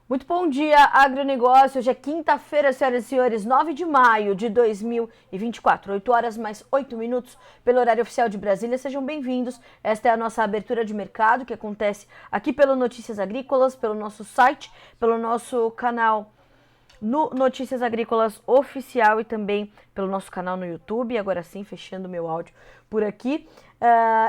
Muito bom dia, agronegócio. Hoje é quinta-feira, senhoras e senhores, 9 de maio de 2024, 8 horas mais 8 minutos pelo horário oficial de Brasília. Sejam bem-vindos. Esta é a nossa abertura de mercado que acontece aqui pelo Notícias Agrícolas, pelo nosso site, pelo nosso canal no Notícias Agrícolas Oficial e também pelo nosso canal no YouTube. Agora sim, fechando meu áudio por aqui.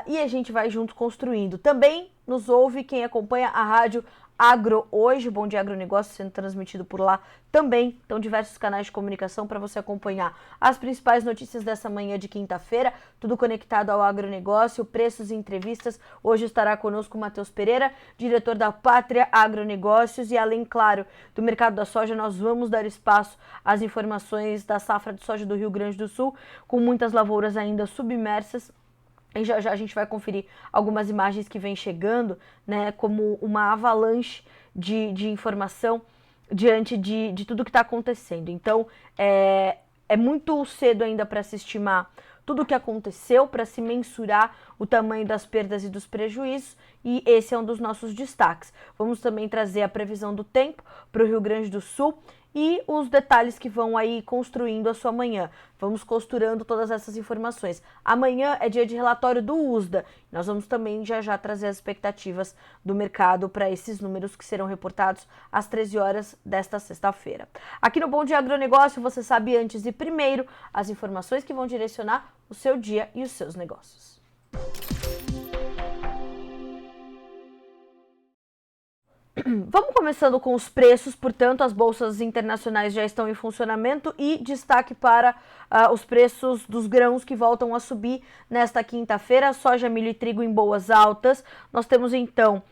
E a gente vai junto construindo. Também nos ouve quem acompanha a rádio Agro Hoje, Bom Dia Agronegócio, sendo transmitido por lá também. Então, diversos canais de comunicação para você acompanhar as principais notícias dessa manhã de quinta-feira, tudo conectado ao agronegócio, preços e entrevistas. Hoje estará conosco o Matheus Pereira, diretor da Pátria Agronegócios, e além, claro, do mercado da soja, nós vamos dar espaço às informações da safra de soja do Rio Grande do Sul, com muitas lavouras ainda submersas. E já a gente vai conferir algumas imagens que vêm chegando, né, como uma avalanche de informação diante de tudo que está acontecendo. Então, é muito cedo ainda para se estimar tudo o que aconteceu, para se mensurar o tamanho das perdas e dos prejuízos, e esse é um dos nossos destaques. Vamos também trazer a previsão do tempo para o Rio Grande do Sul e os detalhes que vão aí construindo a sua manhã. Vamos costurando todas essas informações. Amanhã é dia de relatório do USDA. Nós vamos também já trazer as expectativas do mercado para esses números que serão reportados às 13 horas desta sexta-feira. Aqui no Bom Dia Agronegócio, você sabe antes e primeiro as informações que vão direcionar o seu dia e os seus negócios. Vamos começando com os preços, portanto, as bolsas internacionais já estão em funcionamento e destaque para os preços dos grãos que voltam a subir nesta quinta-feira. Soja, milho e trigo em boas altas. Nós temos então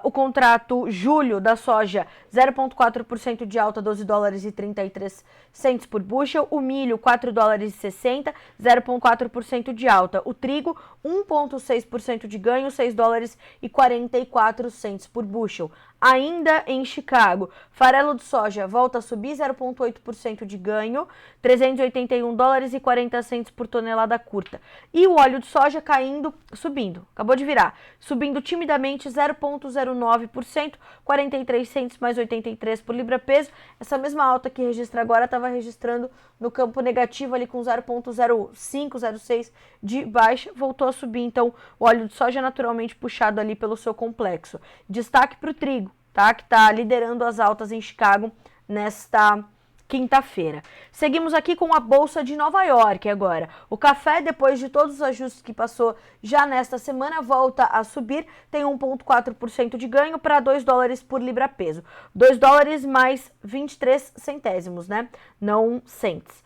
o contrato julho da soja 0,4% de alta, 12 dólares e 33 centes por bushel. O milho 4 dólares e 60, 0,4% de alta. O trigo 1,6% de ganho, 6 dólares e 44 centes por bushel. Ainda em Chicago, farelo de soja volta a subir, 0,8% de ganho, 381 dólares e 40 centes por tonelada curta. E o óleo de soja caindo, subindo, acabou de virar, subindo timidamente 0,09%, 43 centes mais 83 por libra-peso. Essa mesma alta que registra agora estava registrando no campo negativo ali com 0,05, 0,6 de baixa, voltou a subir. Então, o óleo de soja naturalmente puxado ali pelo seu complexo. Destaque para o trigo, tá? Que está liderando as altas em Chicago nesta quinta-feira. Seguimos aqui com a Bolsa de Nova York agora. O café, depois de todos os ajustes que passou já nesta semana, volta a subir, tem 1,4% de ganho para 2 dólares por libra-peso. 2 dólares mais 23 centésimos, né? Não cents.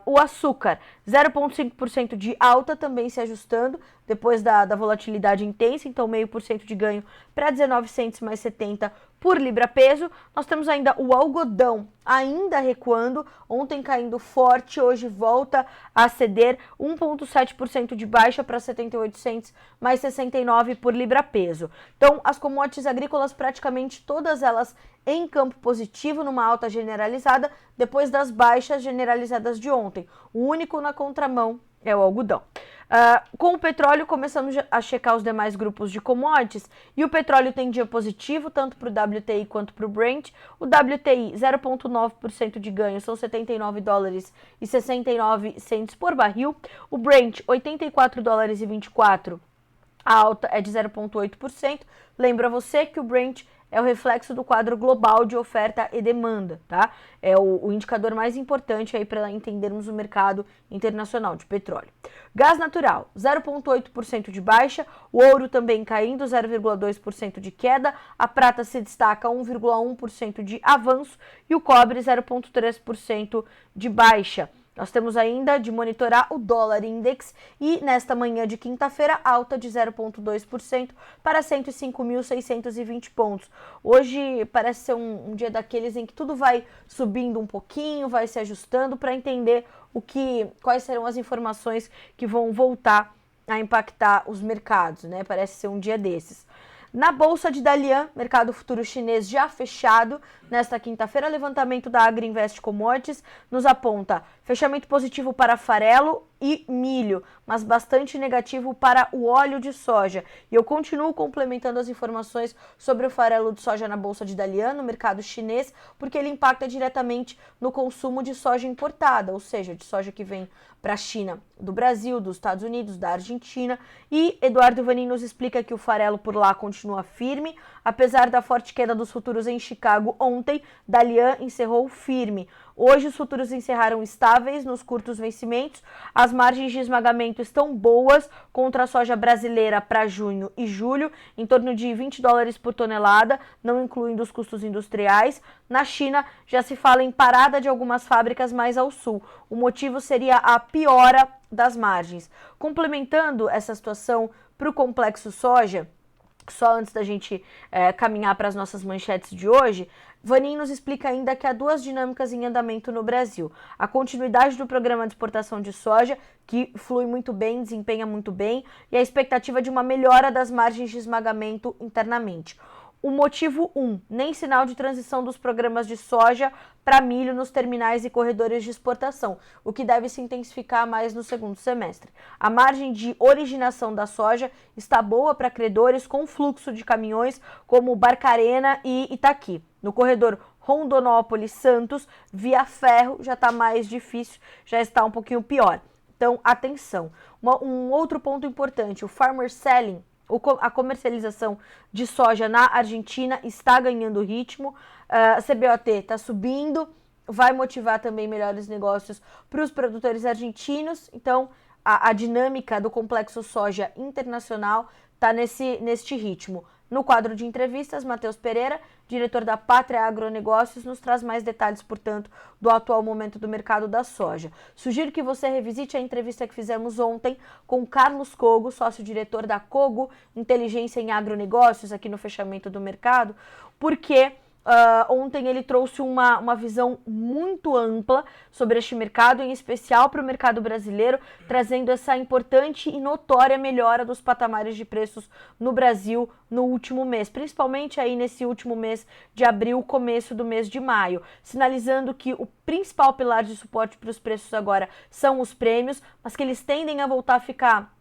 O açúcar, 0,5% de alta, também se ajustando depois da volatilidade intensa, então 0,5% de ganho para 19 centes mais 70 por libra-peso. Nós temos ainda o algodão ainda recuando, ontem caindo forte, hoje volta a ceder 1,7% de baixa para 78 centes mais 69 por libra-peso. Então, as commodities agrícolas praticamente todas elas em campo positivo, numa alta generalizada, depois das baixas generalizadas de ontem. O único na contramão é o algodão. Com o petróleo, começamos a checar os demais grupos de commodities e o petróleo tem dia positivo, tanto para o WTI quanto para o Brent. O WTI, 0,9% de ganho, são 79 dólares e 69 centes por barril. O Brent, 84 dólares e 24, a alta é de 0,8%. Lembra você que o Brent é o reflexo do quadro global de oferta e demanda, tá? É o indicador mais importante aí para entendermos o mercado internacional de petróleo. Gás natural, 0,8% de baixa, o ouro também caindo, 0,2% de queda, a prata se destaca 1,1% de avanço e o cobre 0,3% de baixa. Nós temos ainda de monitorar o dólar index e nesta manhã de quinta-feira alta de 0,2% para 105.620 pontos. Hoje parece ser um dia daqueles em que tudo vai subindo um pouquinho, vai se ajustando para entender quais serão as informações que vão voltar a impactar os mercados, né? Parece ser um dia desses. Na bolsa de Dalian, mercado futuro chinês já fechado, nesta quinta-feira. Levantamento da Agriinvest Commodities nos aponta fechamento positivo para farelo e milho, mas bastante negativo para o óleo de soja. E eu continuo complementando as informações sobre o farelo de soja na Bolsa de Dalian, no mercado chinês, porque ele impacta diretamente no consumo de soja importada, ou seja, de soja que vem para a China, do Brasil, dos Estados Unidos, da Argentina. E Eduardo Vanin nos explica que o farelo por lá continua firme, apesar da forte queda dos futuros em Chicago ontem, Dalian encerrou firme. Hoje os futuros encerraram estáveis nos curtos vencimentos. As margens de esmagamento estão boas contra a soja brasileira para junho e julho, em torno de $20 por tonelada, não incluindo os custos industriais. Na China já se fala em parada de algumas fábricas mais ao sul. O motivo seria a piora das margens. Complementando essa situação para o complexo soja, só antes da gente caminhar para as nossas manchetes de hoje, Vanin nos explica ainda que há duas dinâmicas em andamento no Brasil. A continuidade do programa de exportação de soja, que flui muito bem, desempenha muito bem, e a expectativa de uma melhora das margens de esmagamento internamente. O motivo 1, nem sinal de transição dos programas de soja para milho nos terminais e corredores de exportação, o que deve se intensificar mais no segundo semestre. A margem de originação da soja está boa para credores com fluxo de caminhões como Barcarena e Itaqui. No corredor Rondonópolis-Santos, via ferro, já está mais difícil, já está um pouquinho pior. Então, atenção. Um outro ponto importante, o Farmer Selling, a comercialização de soja na Argentina está ganhando ritmo, a CBOT está subindo, vai motivar também melhores negócios para os produtores argentinos. Então, a dinâmica do complexo soja internacional está neste ritmo. No quadro de entrevistas, Matheus Pereira, diretor da Pátria Agronegócios, nos traz mais detalhes, portanto, do atual momento do mercado da soja. Sugiro que você revisite a entrevista que fizemos ontem com Carlos Cogo, sócio-diretor da Cogo Inteligência em Agronegócios, aqui no fechamento do mercado, porque ontem ele trouxe uma visão muito ampla sobre este mercado, em especial para o mercado brasileiro, trazendo essa importante e notória melhora dos patamares de preços no Brasil no último mês, principalmente aí nesse último mês de abril, começo do mês de maio, sinalizando que o principal pilar de suporte para os preços agora são os prêmios, mas que eles tendem a voltar a ficar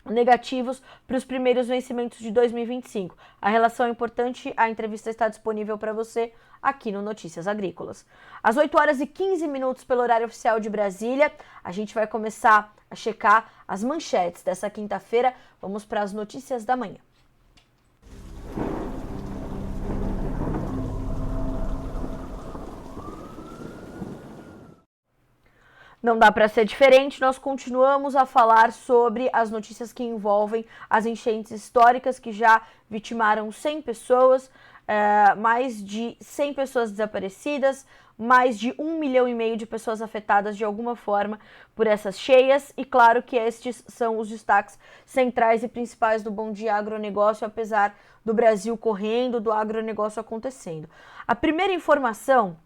negativos para os primeiros vencimentos de 2025. A relação é importante, a entrevista está disponível para você aqui no Notícias Agrícolas. Às 8 horas e 15 minutos pelo horário oficial de Brasília, a gente vai começar a checar as manchetes dessa quinta-feira. Vamos para as notícias da manhã. Não dá para ser diferente, nós continuamos a falar sobre as notícias que envolvem as enchentes históricas que já vitimaram 100 pessoas, mais de 100 pessoas desaparecidas, mais de 1,5 milhão de pessoas afetadas de alguma forma por essas cheias. E claro que estes são os destaques centrais e principais do Bom Dia Agronegócio, apesar do Brasil correndo, do agronegócio acontecendo. A primeira informação,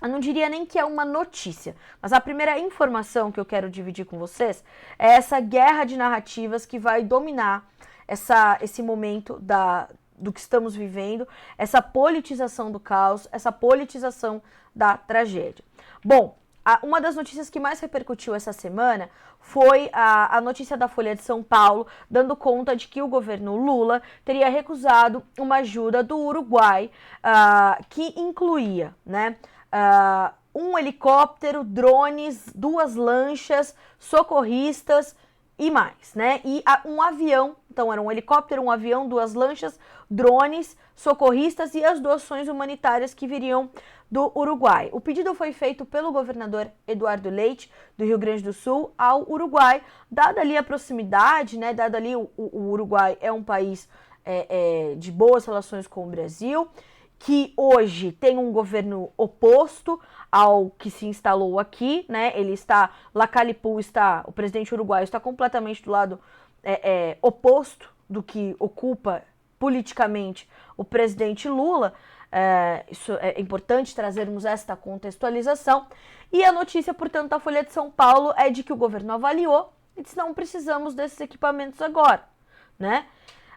eu não diria nem que é uma notícia, mas a primeira informação que eu quero dividir com vocês é essa guerra de narrativas que vai dominar esse momento do que estamos vivendo, essa politização do caos, essa politização da tragédia. Bom, uma das notícias que mais repercutiu essa semana foi a notícia da Folha de São Paulo, dando conta de que o governo Lula teria recusado uma ajuda do Uruguai, que incluía, né, um helicóptero, drones, 2 lanchas, socorristas e mais, né? E um avião, então era um helicóptero, um avião, 2 lanchas, drones, socorristas e as doações humanitárias que viriam do Uruguai. O pedido foi feito pelo governador Eduardo Leite, do Rio Grande do Sul, ao Uruguai, dada ali a proximidade, né? Dada ali o Uruguai é um país de boas relações com o Brasil, que hoje tem um governo oposto ao que se instalou aqui, né? Ele está, Lacalipu está, o presidente uruguaio está completamente do lado oposto do que ocupa politicamente o presidente Lula. Isso é importante trazermos esta contextualização. E a notícia, portanto, da Folha de São Paulo é de que o governo avaliou e disse: não precisamos desses equipamentos agora, né?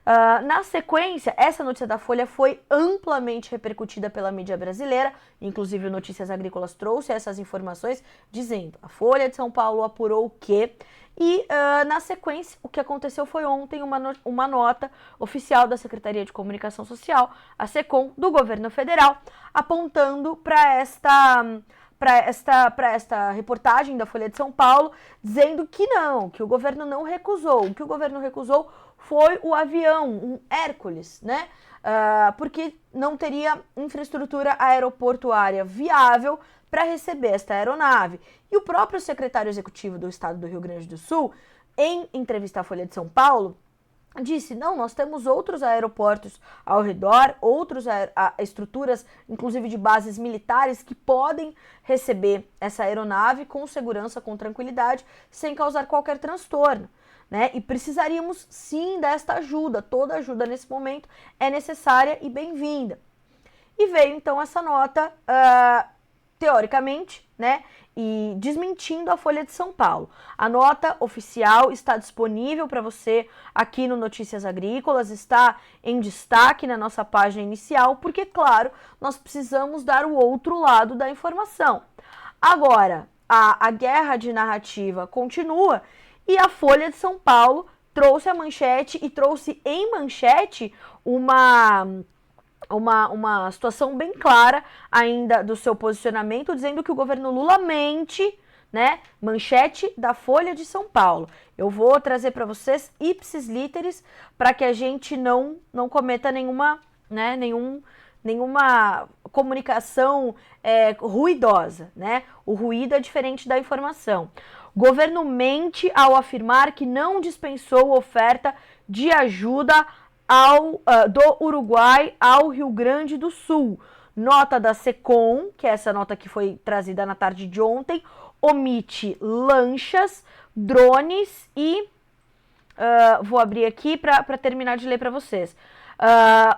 Na sequência, essa notícia da Folha foi amplamente repercutida pela mídia brasileira, inclusive o Notícias Agrícolas trouxe essas informações, dizendo: a Folha de São Paulo apurou o quê? E, na sequência, o que aconteceu foi ontem uma nota oficial da Secretaria de Comunicação Social, a SECOM, do governo federal, apontando para esta reportagem da Folha de São Paulo, dizendo que não, que o governo não recusou. O que o governo recusou foi o avião, um Hércules, né? Porque não teria infraestrutura aeroportuária viável para receber esta aeronave. E o próprio secretário executivo do estado do Rio Grande do Sul, em entrevista à Folha de São Paulo, disse: não, nós temos outros aeroportos ao redor, outras estruturas, inclusive de bases militares, que podem receber essa aeronave com segurança, com tranquilidade, sem causar qualquer transtorno. Né? E precisaríamos sim desta ajuda, toda ajuda nesse momento é necessária e bem-vinda. E veio então essa nota, teoricamente, né, e desmentindo a Folha de São Paulo. A nota oficial está disponível para você aqui no Notícias Agrícolas, está em destaque na nossa página inicial, porque, claro, nós precisamos dar o outro lado da informação. Agora, a guerra de narrativa continua e a Folha de São Paulo trouxe a manchete e trouxe em manchete uma situação bem clara ainda do seu posicionamento, dizendo que o governo Lula mente, né? Manchete da Folha de São Paulo. Eu vou trazer para vocês ipsis literis para que a gente não cometa nenhuma comunicação ruidosa, né? O ruído é diferente da informação. O governo mente ao afirmar que não dispensou oferta de ajuda do Uruguai ao Rio Grande do Sul. Nota da SECOM, que é essa nota que foi trazida na tarde de ontem, omite lanchas, drones e... vou abrir aqui para terminar de ler para vocês.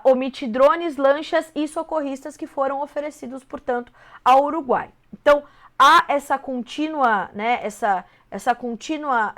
Omite drones, lanchas e socorristas que foram oferecidos, portanto, ao Uruguai. Então, há essa contínua, né, essa contínua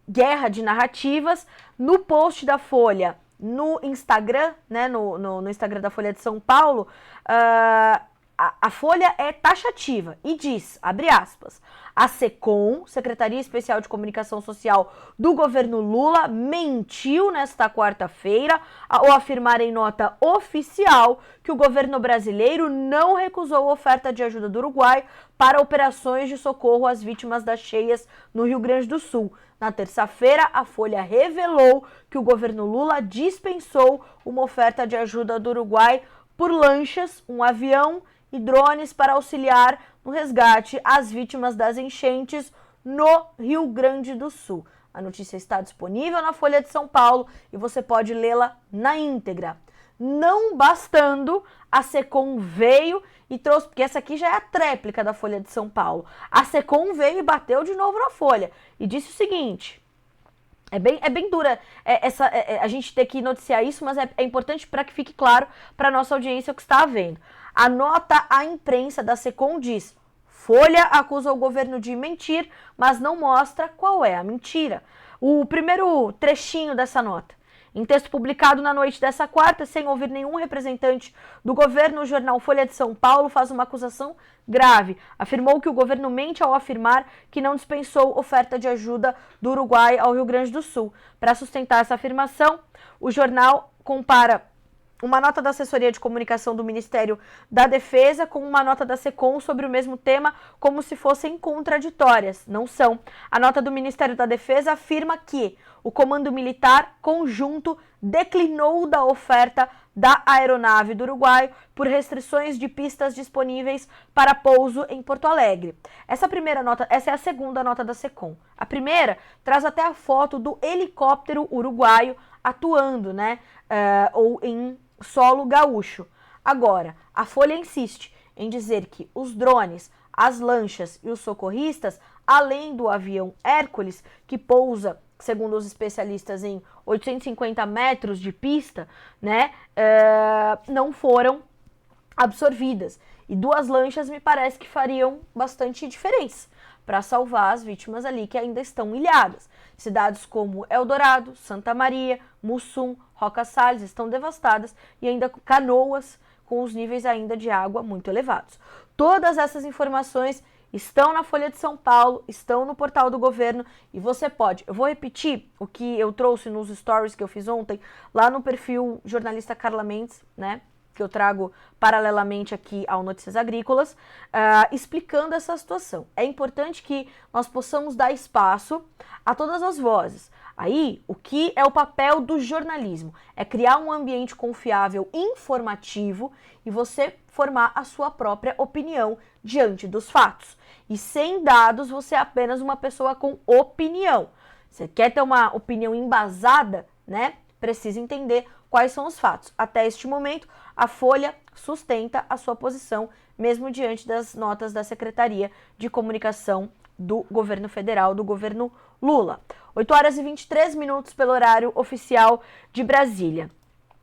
guerra de narrativas. No post da Folha, no Instagram, né, no Instagram da Folha de São Paulo, a Folha é taxativa e diz, abre aspas, a SECOM, Secretaria Especial de Comunicação Social do governo Lula, mentiu nesta quarta-feira ao afirmar em nota oficial que o governo brasileiro não recusou oferta de ajuda do Uruguai para operações de socorro às vítimas das cheias no Rio Grande do Sul. Na terça-feira, a Folha revelou que o governo Lula dispensou uma oferta de ajuda do Uruguai por lanchas, um avião e drones para auxiliar no resgate às vítimas das enchentes no Rio Grande do Sul. A notícia está disponível na Folha de São Paulo e você pode lê-la na íntegra. Não bastando, a SECOM veio e trouxe, porque essa aqui já é a tréplica da Folha de São Paulo. A SECOM veio e bateu de novo na Folha e disse o seguinte: é bem dura a gente ter que noticiar isso, mas é importante para que fique claro para a nossa audiência o que está havendo. A nota à imprensa da SECOM diz: Folha acusa o governo de mentir, mas não mostra qual é a mentira. O primeiro trechinho dessa nota. Em texto publicado na noite dessa quarta, sem ouvir nenhum representante do governo, o jornal Folha de São Paulo faz uma acusação grave. Afirmou que o governo mente ao afirmar que não dispensou oferta de ajuda do Uruguai ao Rio Grande do Sul. Para sustentar essa afirmação, o jornal compara uma nota da assessoria de comunicação do Ministério da Defesa com uma nota da SECOM sobre o mesmo tema, como se fossem contraditórias. Não são. A nota do Ministério da Defesa afirma que o Comando Militar Conjunto declinou da oferta da aeronave do Uruguai por restrições de pistas disponíveis para pouso em Porto Alegre. Essa é a segunda nota da SECOM. A primeira traz até a foto do helicóptero uruguaio atuando, né, ou em solo gaúcho. Agora, a Folha insiste em dizer que os drones, as lanchas e os socorristas, além do avião Hércules, que pousa, segundo os especialistas, em 850 metros de pista, né, não foram absorvidas. E duas lanchas me parece que fariam bastante diferença para salvar as vítimas ali que ainda estão ilhadas. Cidades como Eldorado, Santa Maria, Mussum, Roca Salles estão devastadas e ainda Canoas com os níveis ainda de água muito elevados. Todas essas informações estão na Folha de São Paulo, estão no portal do governo e você pode. Eu vou repetir o que eu trouxe nos stories que eu fiz ontem, lá no perfil jornalista Carla Mendes, né? Que eu trago paralelamente aqui ao Notícias Agrícolas, explicando essa situação. É importante que nós possamos dar espaço a todas as vozes. Aí, o que é o papel do jornalismo? É criar um ambiente confiável, informativo, e você formar a sua própria opinião diante dos fatos. E sem dados, você é apenas uma pessoa com opinião. Você quer ter uma opinião embasada, né? Precisa entender quais são os fatos. Até este momento, a Folha sustenta a sua posição, mesmo diante das notas da Secretaria de Comunicação do governo federal, do governo Lula. 8 horas e 23 minutos pelo horário oficial de Brasília.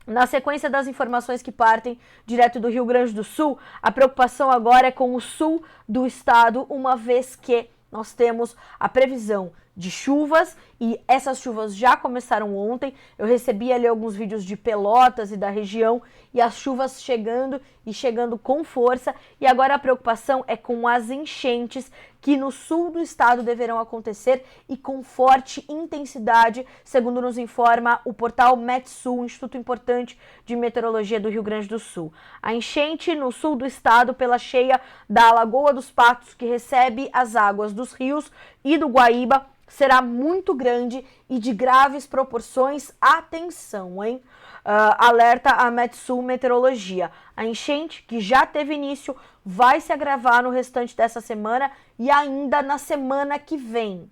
Na sequência das informações que partem direto do Rio Grande do Sul, a preocupação agora é com o sul do estado, uma vez que nós temos a previsão de chuvas e essas chuvas já começaram ontem. Eu recebi ali alguns vídeos de Pelotas e da região e as chuvas chegando e chegando com força, e agora a preocupação é com as enchentes que no sul do estado deverão acontecer e com forte intensidade, segundo nos informa o portal Metsul, um instituto importante de meteorologia do Rio Grande do Sul. A enchente no sul do estado pela cheia da Lagoa dos Patos, que recebe as águas dos rios e do Guaíba, será muito grande e de graves proporções. Atenção, hein? Alerta a Metsul Meteorologia. A enchente, que já teve início, vai se agravar no restante dessa semana e ainda na semana que vem.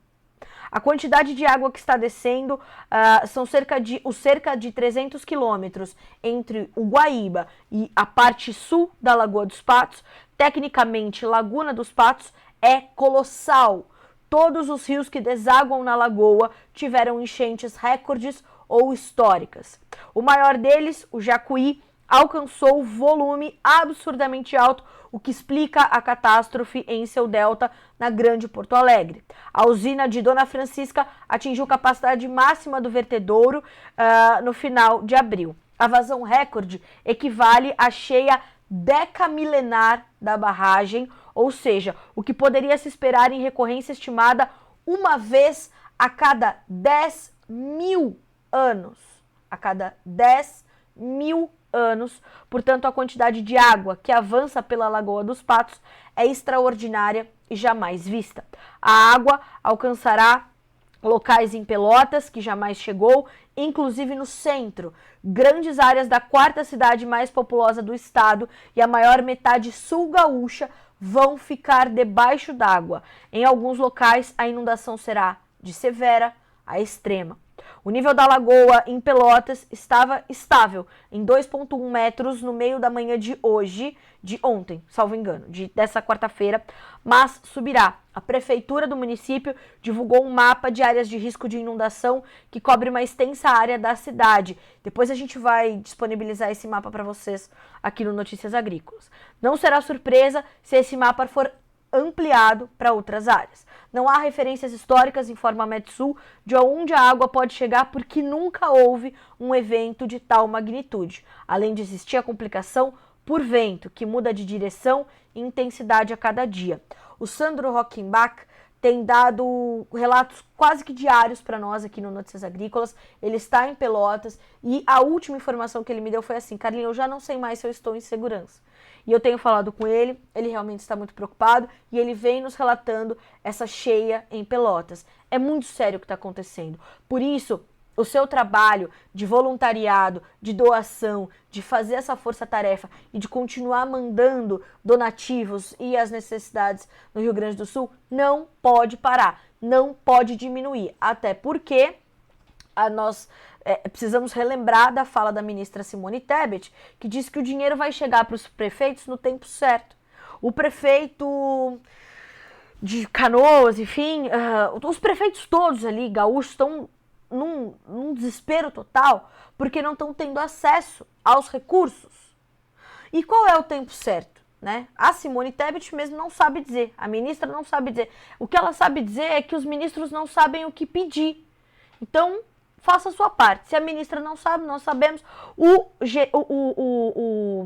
A quantidade de água que está descendo são cerca de 300 quilômetros entre o Guaíba e a parte sul da Lagoa dos Patos. Tecnicamente, Laguna dos Patos é colossal. Todos os rios que desaguam na lagoa tiveram enchentes recordes ou históricas. O maior deles, o Jacuí, alcançou volume absurdamente alto, o que explica a catástrofe em seu delta na Grande Porto Alegre. A usina de Dona Francisca atingiu capacidade máxima do vertedouro no final de abril. A vazão recorde equivale à cheia decamilenar da barragem, ou seja, o que poderia se esperar em recorrência estimada uma vez a cada 10 mil anos. A cada 10 mil anos. Portanto, a quantidade de água que avança pela Lagoa dos Patos é extraordinária e jamais vista. A água alcançará locais em Pelotas, que jamais chegou, inclusive no centro. Grandes áreas da quarta cidade mais populosa do estado e a maior metade sul gaúcha vão ficar debaixo d'água. Em alguns locais, a inundação será de severa a extrema. O nível da lagoa em Pelotas estava estável, em 2,1 metros no meio da manhã de ontem, salvo engano, dessa quarta-feira, mas subirá. A prefeitura do município divulgou um mapa de áreas de risco de inundação que cobre uma extensa área da cidade. Depois a gente vai disponibilizar esse mapa para vocês aqui no Notícias Agrícolas. Não será surpresa se esse mapa for ampliado para outras áreas. Não há referências históricas, informa a Metsul, de onde a água pode chegar, porque nunca houve um evento de tal magnitude. Além de existir a complicação por vento, que muda de direção e intensidade a cada dia. O Sandro Rockenbach tem dado relatos quase que diários para nós aqui no Notícias Agrícolas. Ele está em Pelotas e a última informação que ele me deu foi assim: Carlinhos, eu já não sei mais se eu estou em segurança. E eu tenho falado com ele, ele realmente está muito preocupado e ele vem nos relatando essa cheia em Pelotas. É muito sério o que está acontecendo. Por isso, o seu trabalho de voluntariado, de doação, de fazer essa força-tarefa e de continuar mandando donativos e as necessidades no Rio Grande do Sul não pode parar, não pode diminuir. Até porque nós precisamos relembrar da fala da ministra Simone Tebet, que disse que o dinheiro vai chegar para os prefeitos no tempo certo. O prefeito de Canoas, enfim, os prefeitos todos ali, gaúchos, estão num desespero total, porque não estão tendo acesso aos recursos. E qual é o tempo certo? né? A Simone Tebet mesmo não sabe dizer, a ministra não sabe dizer. O que ela sabe dizer é que os ministros não sabem o que pedir. Então, faça a sua parte. Se a ministra não sabe, nós sabemos.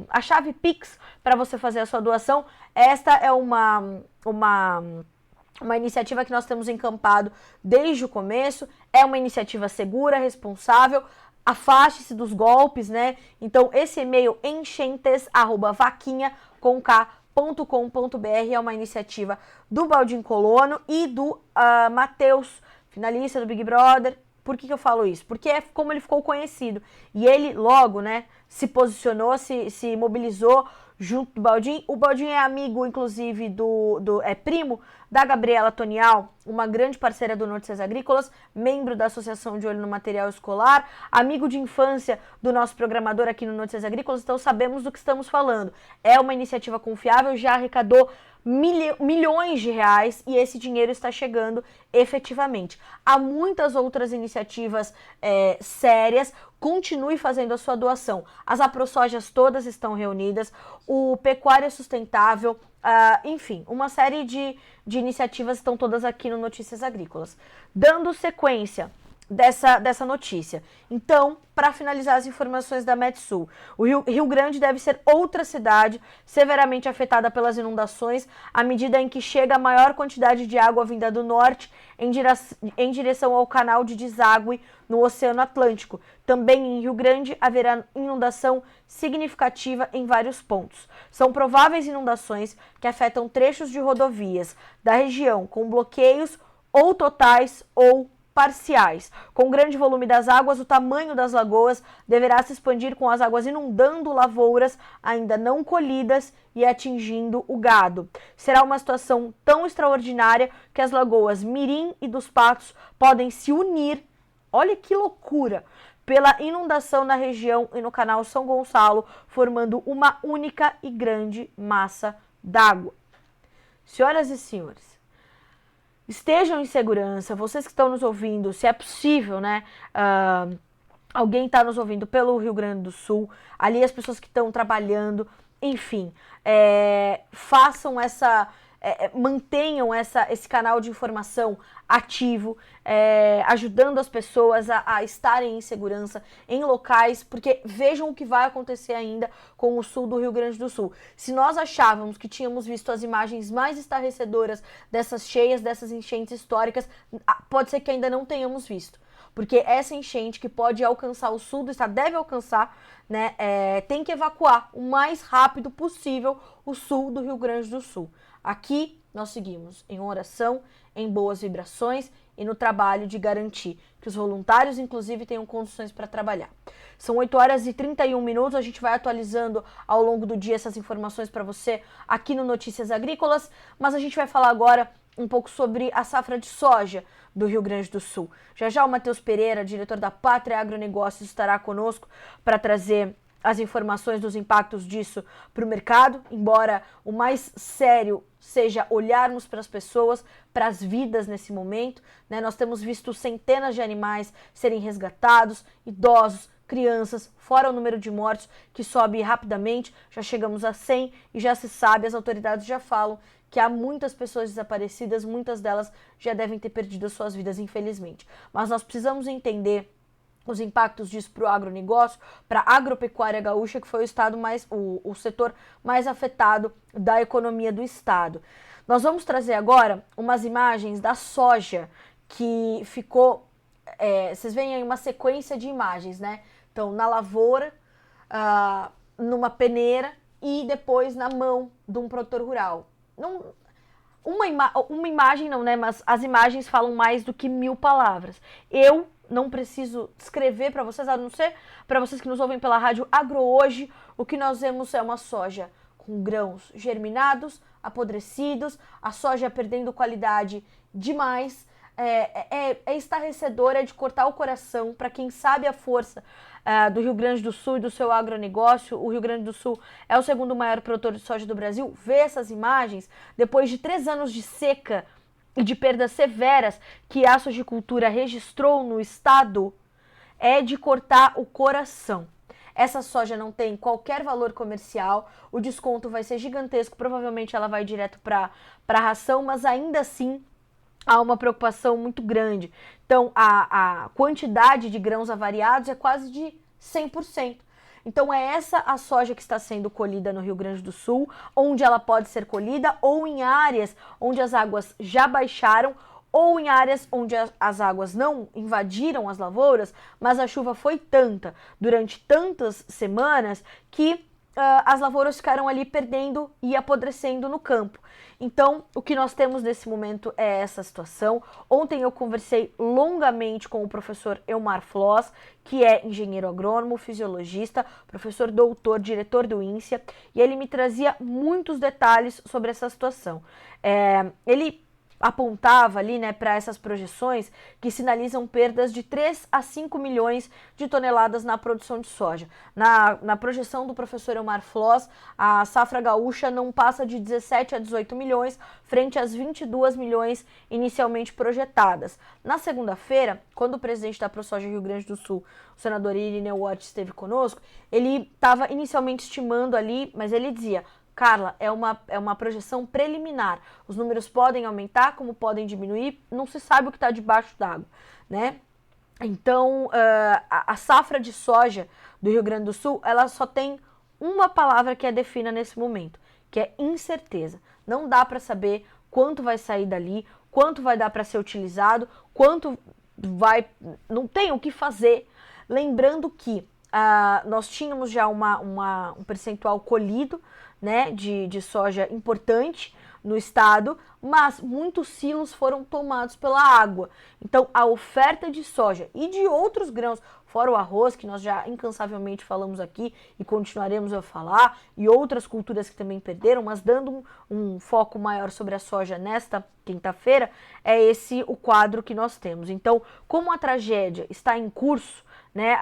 A chave Pix para você fazer a sua doação, esta é uma iniciativa que nós temos encampado desde o começo. É uma iniciativa segura, responsável. Afaste-se dos golpes, né? Então, esse e-mail enchentes@vaquinha.com.br é uma iniciativa do Baldin Colono e do Matheus, finalista do Big Brother. Por que eu falo isso? Porque é como ele ficou conhecido. E ele logo, né, se posicionou, se mobilizou junto do Baldin. O Baldin é amigo, inclusive, é primo da Gabriela Tonial, uma grande parceira do Notícias Agrícolas, membro da Associação de Olho no Material Escolar, amigo de infância do nosso programador aqui no Notícias Agrícolas, então sabemos do que estamos falando. É uma iniciativa confiável, já arrecadou milhões de reais e esse dinheiro está chegando efetivamente. Há muitas outras iniciativas sérias. Continue fazendo a sua doação. As AproSojas todas estão reunidas, o Pecuária Sustentável, enfim, uma série de iniciativas estão todas aqui no Notícias Agrícolas. Dando sequência dessa notícia. Então, para finalizar as informações da Metsul, o Rio Grande deve ser outra cidade severamente afetada pelas inundações à medida em que chega a maior quantidade de água vinda do norte em direção ao canal de deságue no Oceano Atlântico. Também em Rio Grande haverá inundação significativa em vários pontos. São prováveis inundações que afetam trechos de rodovias da região com bloqueios ou totais ou parciais. Com grande volume das águas, o tamanho das lagoas deverá se expandir com as águas inundando lavouras ainda não colhidas e atingindo o gado. Será uma situação tão extraordinária que as lagoas Mirim e dos Patos podem se unir, olha que loucura, pela inundação na região e no canal São Gonçalo, formando uma única e grande massa d'água. Senhoras e senhores, estejam em segurança, vocês que estão nos ouvindo, se é possível, né? Alguém está nos ouvindo pelo Rio Grande do Sul, ali as pessoas que estão trabalhando, enfim, façam mantenham esse canal de informação ativo, ajudando as pessoas a estarem em segurança em locais, porque vejam o que vai acontecer ainda com o sul do Rio Grande do Sul. Se nós achávamos que tínhamos visto as imagens mais estarrecedoras dessas cheias, dessas enchentes históricas, pode ser que ainda não tenhamos visto. Porque essa enchente que pode alcançar o sul do estado, deve alcançar, né, tem que evacuar o mais rápido possível o sul do Rio Grande do Sul. Aqui nós seguimos em oração, em boas vibrações e no trabalho de garantir que os voluntários, inclusive, tenham condições para trabalhar. São 8h31, a gente vai atualizando ao longo do dia essas informações para você aqui no Notícias Agrícolas, mas a gente vai falar agora um pouco sobre a safra de soja do Rio Grande do Sul. Já já o Matheus Pereira, diretor da Pátria Agronegócios, estará conosco para trazer as informações dos impactos disso para o mercado, embora o mais sério seja olharmos para as pessoas, para as vidas nesse momento, né? Nós temos visto centenas de animais serem resgatados, idosos, crianças, fora o número de mortos que sobe rapidamente, já chegamos a 100 e já se sabe, as autoridades já falam que há muitas pessoas desaparecidas, muitas delas já devem ter perdido as suas vidas, infelizmente. Mas nós precisamos entender os impactos disso para o agronegócio, para a agropecuária gaúcha, que foi o setor mais afetado da economia do estado. Nós vamos trazer agora umas imagens da soja que ficou, vocês veem aí uma sequência de imagens, né? Então, na lavoura, numa peneira e depois na mão de um produtor rural. Uma imagem não, né? Mas as imagens falam mais do que 1000 palavras. Eu não preciso descrever para vocês, a não ser para vocês que nos ouvem pela rádio Agro Hoje, o que nós vemos é uma soja com grãos germinados, apodrecidos, a soja perdendo qualidade demais. É estarrecedor, é de cortar o coração para quem sabe a força do Rio Grande do Sul e do seu agronegócio. O Rio Grande do Sul é o segundo maior produtor de soja do Brasil. Ver essas imagens, depois de 3 anos de seca e de perdas severas que a sojicultura registrou no estado, é de cortar o coração. essa soja não tem qualquer valor comercial, o desconto vai ser gigantesco, provavelmente ela vai direto para a ração, mas ainda assim há uma preocupação muito grande. Então, a quantidade de grãos avariados é quase de 100%. Então, é essa a soja que está sendo colhida no Rio Grande do Sul, onde ela pode ser colhida, ou em áreas onde as águas já baixaram, ou em áreas onde as águas não invadiram as lavouras, mas a chuva foi tanta, durante tantas semanas, que as lavouras ficaram ali perdendo e apodrecendo no campo. Então, o que nós temos nesse momento é essa situação. Ontem eu conversei longamente com o professor Elmar Floss, que é engenheiro agrônomo, fisiologista, professor doutor, diretor do INSEA, e ele me trazia muitos detalhes sobre essa situação. Ele apontava ali, né, para essas projeções que sinalizam perdas de 3 a 5 milhões de toneladas na produção de soja. Na projeção do professor Elmar Floss, a safra gaúcha não passa de 17 a 18 milhões, frente às 22 milhões inicialmente projetadas. Na segunda-feira, quando o presidente da ProSoja Rio Grande do Sul, o senador Irineu Ott, esteve conosco, ele estava inicialmente estimando ali, mas ele dizia: Carla, é uma projeção preliminar. Os números podem aumentar, como podem diminuir, não se sabe o que está debaixo d'água, né? Então, a safra de soja do Rio Grande do Sul, ela só tem uma palavra que a defina nesse momento, que é incerteza. Não dá para saber quanto vai sair dali, quanto vai dar para ser utilizado, quanto vai... Não tem o que fazer. Lembrando que nós tínhamos já um percentual colhido, né, de soja importante no estado, mas muitos silos foram tomados pela água. Então, a oferta de soja e de outros grãos, fora o arroz, que nós já incansavelmente falamos aqui e continuaremos a falar, e outras culturas que também perderam, mas dando um foco maior sobre a soja nesta quinta-feira, é esse o quadro que nós temos. Então, como a tragédia está em curso, né,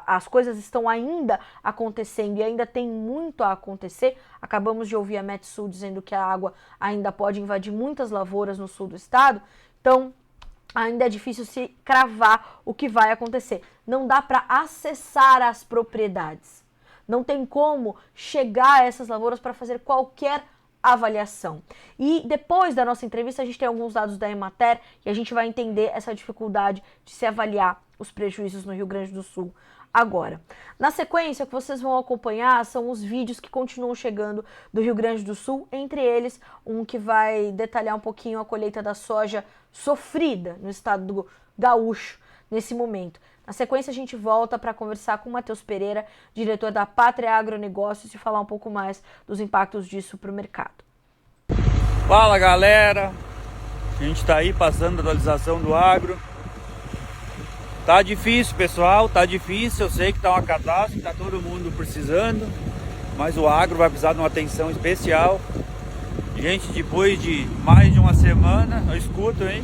as coisas estão ainda acontecendo e ainda tem muito a acontecer. Acabamos de ouvir a Metsul dizendo que a água ainda pode invadir muitas lavouras no sul do estado, então ainda é difícil se cravar o que vai acontecer. Não dá para acessar as propriedades, não tem como chegar a essas lavouras para fazer qualquer avaliação. E depois da nossa entrevista a gente tem alguns dados da Emater e a gente vai entender essa dificuldade de se avaliar os prejuízos no Rio Grande do Sul agora. Na sequência, o que vocês vão acompanhar são os vídeos que continuam chegando do Rio Grande do Sul, entre eles um que vai detalhar um pouquinho a colheita da soja sofrida no estado do Gaúcho nesse momento. Na sequência, a gente volta para conversar com o Matheus Pereira, diretor da Pátria Agronegócios, e falar um pouco mais dos impactos disso para o mercado. Fala, galera! A gente está aí passando a atualização do agro. Tá difícil, pessoal, tá difícil. Eu sei que tá uma catástrofe, tá todo mundo precisando, mas o agro vai precisar de uma atenção especial. Gente, depois de mais de uma semana, eu escuto, hein?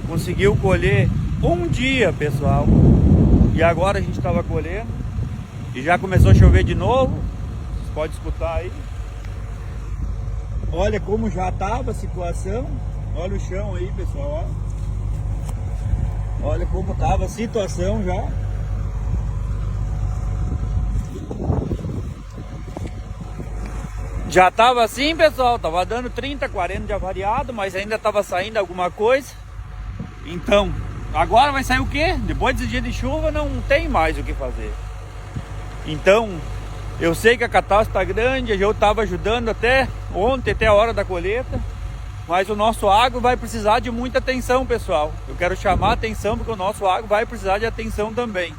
Conseguiu colher um dia, pessoal. E agora a gente estava colhendo e já começou a chover de novo. Vocês podem escutar aí. Olha como já estava a situação. Olha o chão aí, pessoal, ó. Olha como estava a situação já. Já estava assim, pessoal. Tava dando 30, 40 de avariado, mas ainda estava saindo alguma coisa. Então, agora vai sair o quê? Depois desse dia de chuva não tem mais o que fazer. Então, eu sei que a catástrofe está grande. Eu estava ajudando até ontem, até a hora da colheita. Mas o nosso agro vai precisar de muita atenção, pessoal. Eu quero chamar a atenção porque o nosso agro vai precisar de atenção também.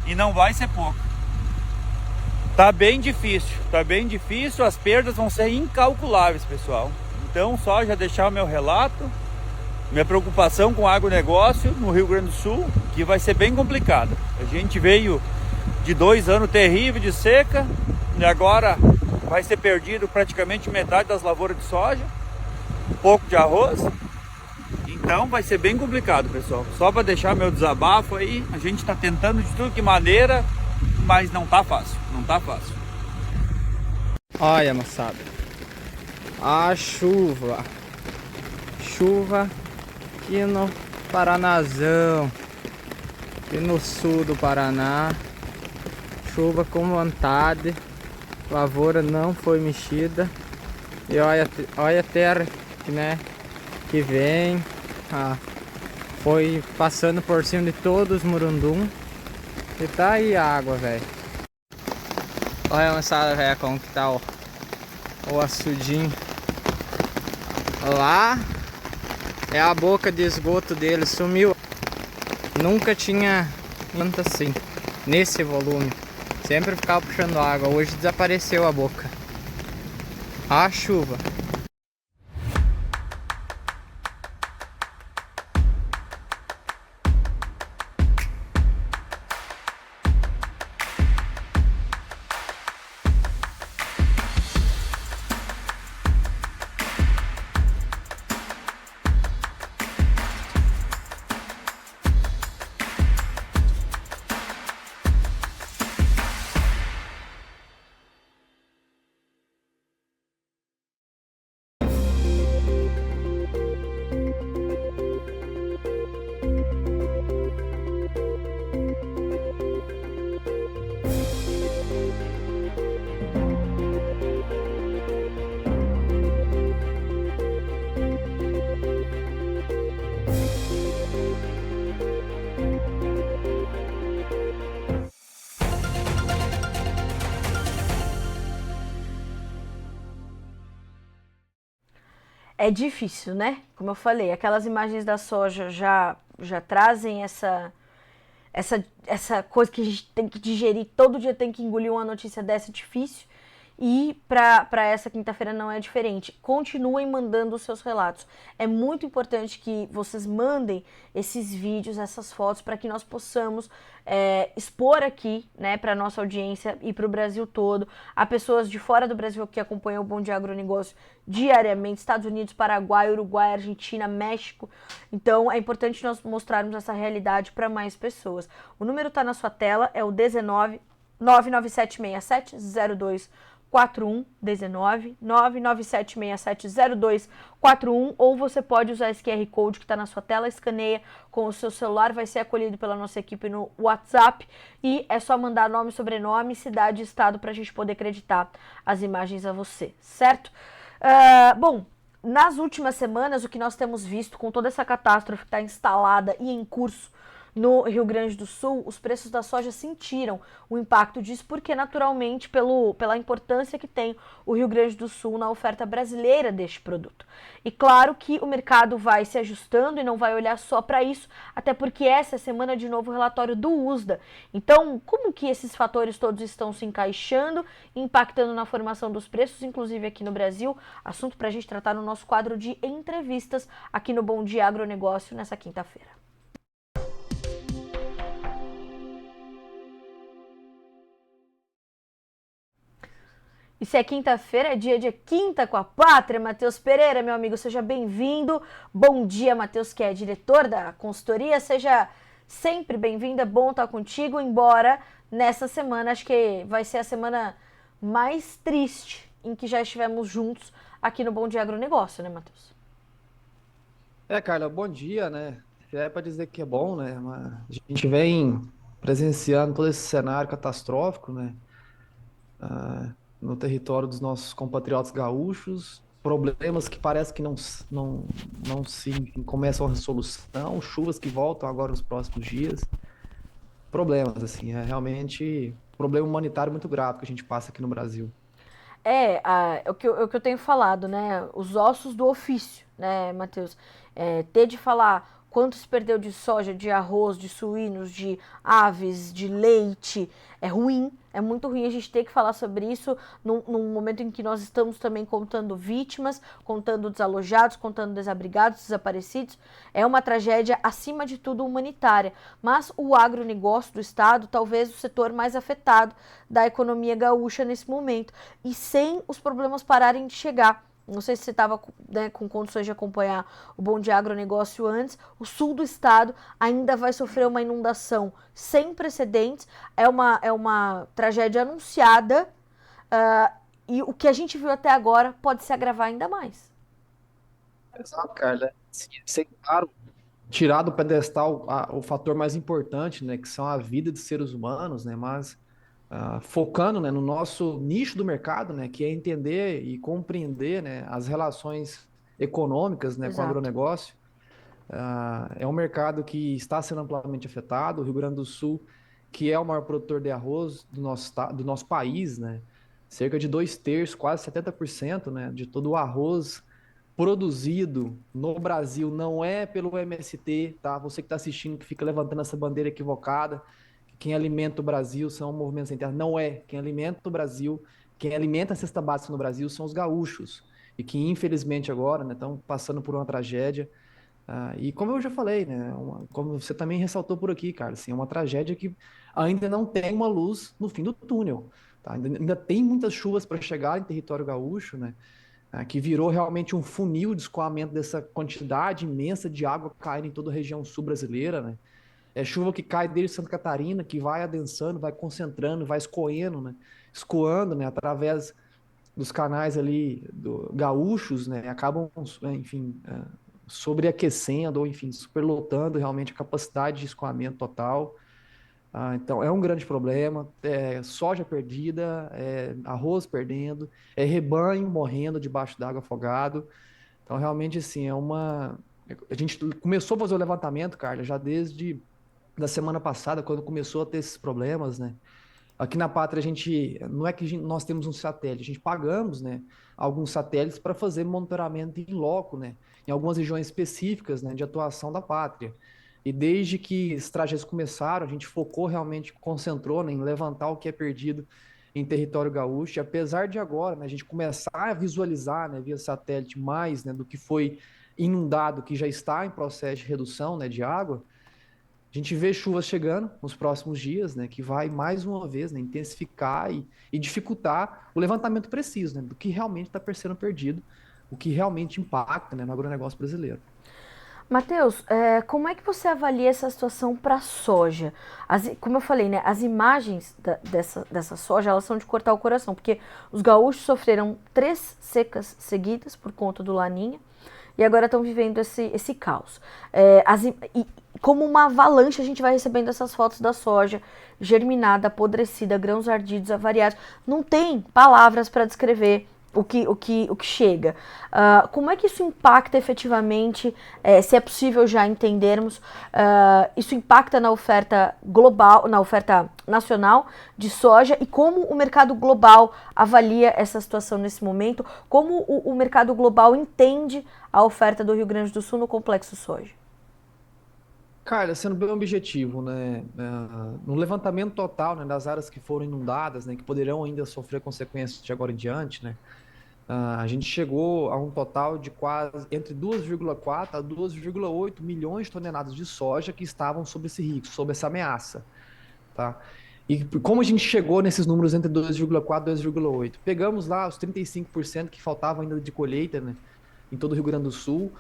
E não vai ser pouco. Tá bem difícil, as perdas vão ser incalculáveis, pessoal. Então, só já deixar o meu relato, minha preocupação com o agronegócio no Rio Grande do Sul, que vai ser bem complicada. A gente veio de 2 anos terríveis de seca, e agora vai ser perdido praticamente metade das lavouras de soja, um pouco de arroz. Então vai ser bem complicado, pessoal. Só para deixar meu desabafo aí, a gente está tentando de tudo que maneira, mas não tá fácil, não tá fácil. Olha, moçada, a chuva aqui no Paranazão, aqui no sul do Paraná, chuva com vontade, lavoura não foi mexida. E olha a terra que, né, que vem, foi passando por cima de todos os murundum. E tá aí a água, velho. Olha a moçada, velho, como que tá o açudinho. Lá é a boca de esgoto dele, sumiu. Nunca tinha tanto assim, nesse volume. Sempre ficava puxando água, hoje desapareceu a boca. A chuva. É difícil, né? Como eu falei, aquelas imagens da soja já trazem essa coisa que a gente tem que digerir, todo dia tem que engolir uma notícia dessa, difícil. E para essa quinta-feira não é diferente. Continuem mandando os seus relatos. É muito importante que vocês mandem esses vídeos, essas fotos, para que nós possamos expor aqui, né, para nossa audiência e para o Brasil todo. Há pessoas de fora do Brasil que acompanham o Bom Dia Agronegócio diariamente, Estados Unidos, Paraguai, Uruguai, Argentina, México. Então é importante nós mostrarmos essa realidade para mais pessoas. O número está na sua tela, é o 19 997670241, 19 997670241, ou você pode usar esse QR Code que está na sua tela, escaneia com o seu celular, vai ser acolhido pela nossa equipe no WhatsApp e é só mandar nome, sobrenome, cidade e estado para a gente poder acreditar as imagens a você, certo? Bom, nas últimas semanas o que nós temos visto com toda essa catástrofe que está instalada e em curso no Rio Grande do Sul, os preços da soja sentiram o impacto disso, porque naturalmente pela importância que tem o Rio Grande do Sul na oferta brasileira deste produto. E claro que o mercado vai se ajustando e não vai olhar só para isso, até porque essa semana de novo o relatório do USDA. Então, como que esses fatores todos estão se encaixando, impactando na formação dos preços, inclusive aqui no Brasil? Assunto para a gente tratar no nosso quadro de entrevistas aqui no Bom Dia Agronegócio nessa quinta-feira. E se é quinta-feira, é dia de Quinta com a Pátria. Matheus Pereira, meu amigo, seja bem-vindo. Bom dia, Matheus, que é diretor da consultoria. Seja sempre bem-vindo, é bom estar contigo, embora nessa semana, acho que vai ser a semana mais triste em que já estivemos juntos aqui no Bom Dia Agronegócio, né, Matheus? Carla, bom dia, né? É para dizer que é bom, né? Mas a gente vem presenciando todo esse cenário catastrófico, né? No território dos nossos compatriotas gaúchos, problemas que parece que não se começam a resolução, chuvas que voltam agora nos próximos dias, problemas, assim, é realmente um problema humanitário muito grave que a gente passa aqui no Brasil. É o que eu tenho falado, né? Os ossos do ofício, né, Matheus? Ter de falar quanto se perdeu de soja, de arroz, de suínos, de aves, de leite, é ruim, é muito ruim a gente ter que falar sobre isso num momento em que nós estamos também contando vítimas, contando desalojados, contando desabrigados, desaparecidos. É uma tragédia, acima de tudo, humanitária. Mas o agronegócio do estado, talvez o setor mais afetado da economia gaúcha nesse momento. E sem os problemas pararem de chegar. Não sei se você estava, né, com condições de acompanhar o Bom Dia Agronegócio antes. O sul do estado ainda vai sofrer uma inundação sem precedentes. É uma tragédia anunciada. E o que a gente viu até agora pode se agravar ainda mais. Exato, Carla. Sem, claro, tirar do pedestal o fator mais importante, né, que são a vida de seres humanos, né, mas focando, né, no nosso nicho do mercado, né, que é entender e compreender, né, as relações econômicas, né, com o Exato. agronegócio. É um mercado que está sendo amplamente afetado. O Rio Grande do Sul, que é o maior produtor de arroz do nosso país, né, cerca de 2/3, quase 70%, né, de todo o arroz produzido no Brasil não é pelo MST, tá? Você que está assistindo, que fica levantando essa bandeira equivocada, quem alimenta o Brasil são movimentos sem terra. Não é. Quem alimenta o Brasil, quem alimenta a cesta básica no Brasil são os gaúchos. E que, infelizmente, agora, né, estão passando por uma tragédia. E como eu já falei, né, como você também ressaltou por aqui, cara, assim, é uma tragédia que ainda não tem uma luz no fim do túnel. Tá? Ainda tem muitas chuvas para chegar em território gaúcho, né? Que virou realmente um funil de escoamento dessa quantidade imensa de água caindo em toda a região sul brasileira, né? É chuva que cai desde Santa Catarina, que vai adensando, vai concentrando, vai escoando, né? Escoando, né? Através dos canais ali gaúchos, né? Acabam, enfim, sobreaquecendo ou, enfim, superlotando realmente a capacidade de escoamento total. Então, é um grande problema. É soja perdida, é arroz perdendo, é rebanho morrendo debaixo d'água afogado. Então, realmente, assim, é uma. A gente começou a fazer o levantamento, Carla, já desde da semana passada, quando começou a ter esses problemas, né? Aqui na Pátria, a gente. Não é que nós temos um satélite, a gente pagamos, né? Alguns satélites para fazer monitoramento em loco, né? Em algumas regiões específicas, né? De atuação da Pátria. E desde que esses trajetos começaram, a gente focou realmente, concentrou, né, em levantar o que é perdido em território gaúcho. E apesar de agora, né, a gente começar a visualizar, né, via satélite mais, né, do que foi inundado, que já está em processo de redução, né, de água, a gente vê chuvas chegando nos próximos dias, né, que vai mais uma vez, né, intensificar e dificultar o levantamento preciso, né, do que realmente está sendo perdido, o que realmente impacta, né, no agronegócio brasileiro. Matheus, como é que você avalia essa situação para a soja? Como eu falei, né, as imagens dessa soja, elas são de cortar o coração, porque os gaúchos sofreram 3 secas seguidas por conta do Laninha e agora estão vivendo esse caos. E como uma avalanche, a gente vai recebendo essas fotos da soja germinada, apodrecida, grãos ardidos, avariados. Não tem palavras para descrever o que chega. Como é que isso impacta efetivamente, se é possível já entendermos, isso impacta na oferta global, na oferta nacional de soja e como o mercado global avalia essa situação nesse momento, como o mercado global entende a oferta do Rio Grande do Sul no complexo soja? Cara, sendo bem objetivo, né, no levantamento total, né, das áreas que foram inundadas, né, que poderão ainda sofrer consequências de agora em diante, né, a gente chegou a um total de quase entre 2,4 a 2,8 milhões de toneladas de soja que estavam sob esse risco, sob essa ameaça, tá? E como a gente chegou nesses números entre 2,4 e 2,8? Pegamos lá os 35% que faltavam ainda de colheita, né, em todo o Rio Grande do Sul,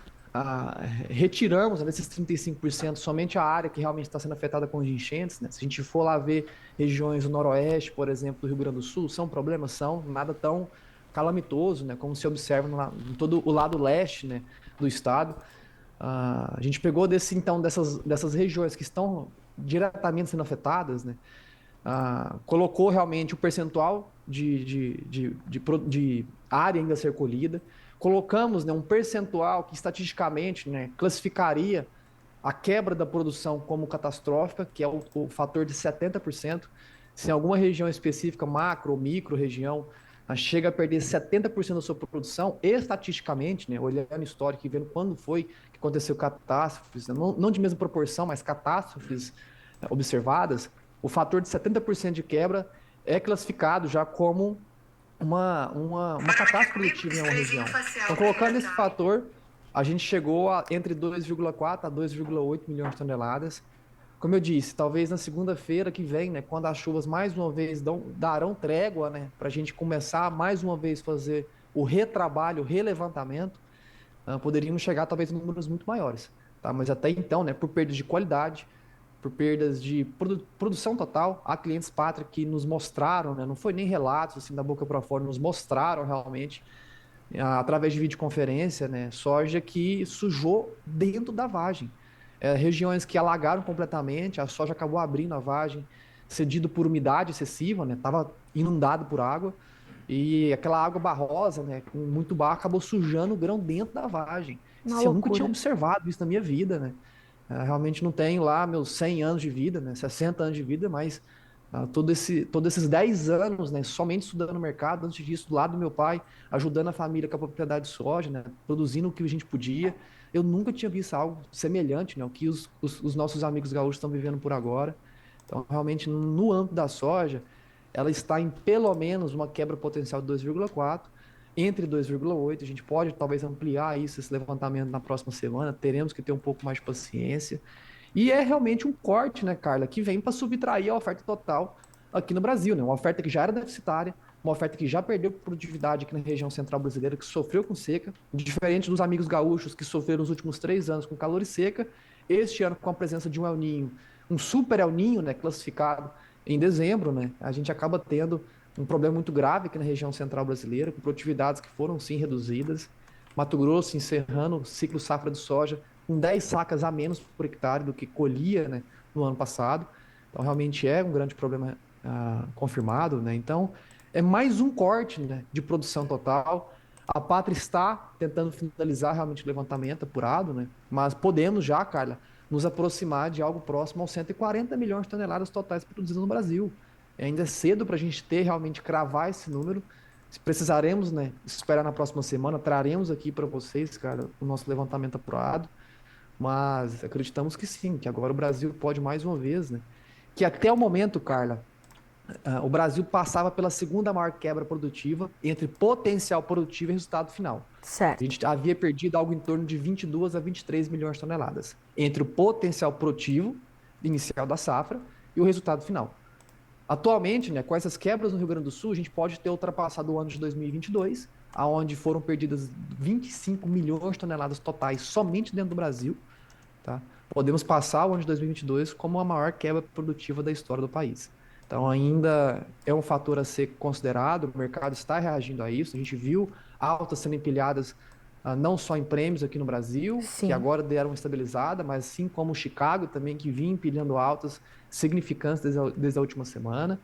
retiramos, né, desses 35% somente a área que realmente está sendo afetada com as enchentes, né? Se a gente for lá ver regiões do noroeste, por exemplo, do Rio Grande do Sul, são problemas? São, nada tão calamitoso, né, como se observa em todo o lado leste, né, do estado. A gente pegou então dessas regiões que estão diretamente sendo afetadas, né, colocou realmente o percentual de área ainda a ser colhida, colocamos, né, um percentual que estatisticamente, né, classificaria a quebra da produção como catastrófica, que é o fator de 70%. Se em alguma região específica, macro ou micro região, chega a perder 70% da sua produção, estatisticamente, né, olhando histórico e vendo quando foi que aconteceu catástrofes, né, não de mesma proporção, mas catástrofes observadas, o fator de 70% de quebra é classificado já como uma catástrofe coletiva em uma região. Então, colocando esse fator, a gente chegou entre 2,4 a 2,8 milhões de toneladas. Como eu disse, talvez na segunda-feira que vem, né, quando as chuvas mais uma vez darão trégua, né, para a gente começar mais uma vez fazer o retrabalho, o relevantamento, poderíamos chegar talvez em números muito maiores. Tá? Mas até então, né, por perdas de qualidade, por perdas de produção total, há clientes Pátria que nos mostraram, né, não foi nem relatos assim da boca para fora, nos mostraram realmente, através de videoconferência, né, soja que sujou dentro da vagem. Regiões que alagaram completamente, a soja acabou abrindo a vagem, cedido por umidade excessiva, né? Tava inundado por água e aquela água barrosa, né? Com muito barro, acabou sujando o grão dentro da vagem. Uma Assim, eu nunca tinha loucura. observado isso na minha vida, né? Realmente não tenho lá meus 100 anos de vida, né? 60 anos de vida, mas todos esses 10 anos, né? Somente estudando no mercado, antes disso, do lado do meu pai, ajudando a família com a propriedade de soja, né? Produzindo o que a gente podia. Eu nunca tinha visto algo semelhante, né? O que os nossos amigos gaúchos estão vivendo por agora. Então, realmente, no âmbito da soja, ela está em pelo menos uma quebra potencial de 2,4, entre 2,8. A gente pode talvez ampliar isso, esse levantamento na próxima semana. Teremos que ter um pouco mais de paciência. E é realmente um corte, né, Carla, que vem para subtrair a oferta total aqui no Brasil, né? Uma oferta que já era deficitária, uma oferta que já perdeu produtividade aqui na região central brasileira, que sofreu com seca, diferente dos amigos gaúchos que sofreram nos últimos 3 anos com calor e seca. Este ano, com a presença de um El Ninho, um super El Ninho, né, classificado em dezembro, né, a gente acaba tendo um problema muito grave aqui na região central brasileira, com produtividades que foram sim reduzidas. Mato Grosso encerrando o ciclo safra de soja com 10 sacas a menos por hectare do que colhia, né, no ano passado. Então, realmente é um grande problema confirmado, né? Então, é mais um corte, né, de produção total. A Pátria está tentando finalizar realmente o levantamento apurado, né? Mas podemos já, Carla, nos aproximar de algo próximo aos 140 milhões de toneladas totais produzidas no Brasil. Ainda é cedo para a gente ter realmente cravar esse número. Precisaremos, né, esperar na próxima semana, traremos aqui para vocês, cara, o nosso levantamento apurado, mas acreditamos que sim, que agora o Brasil pode mais uma vez, né? Que até o momento, Carla, o Brasil passava pela segunda maior quebra produtiva entre potencial produtivo e resultado final. A Certo. gente havia perdido algo em torno de 22 a 23 milhões de toneladas entre o potencial produtivo inicial da safra e o resultado final. Atualmente, né, com essas quebras no Rio Grande do Sul, a gente pode ter ultrapassado o ano de 2022, aonde foram perdidas 25 milhões de toneladas totais somente dentro do Brasil. Tá? Podemos passar o ano de 2022 como a maior quebra produtiva da história do país. Então, ainda é um fator a ser considerado, o mercado está reagindo a isso. A gente viu altas sendo empilhadas não só em prêmios aqui no Brasil, que Sim. agora deram uma estabilizada, mas assim como Chicago também, que vinha empilhando altas significantes desde a última semana.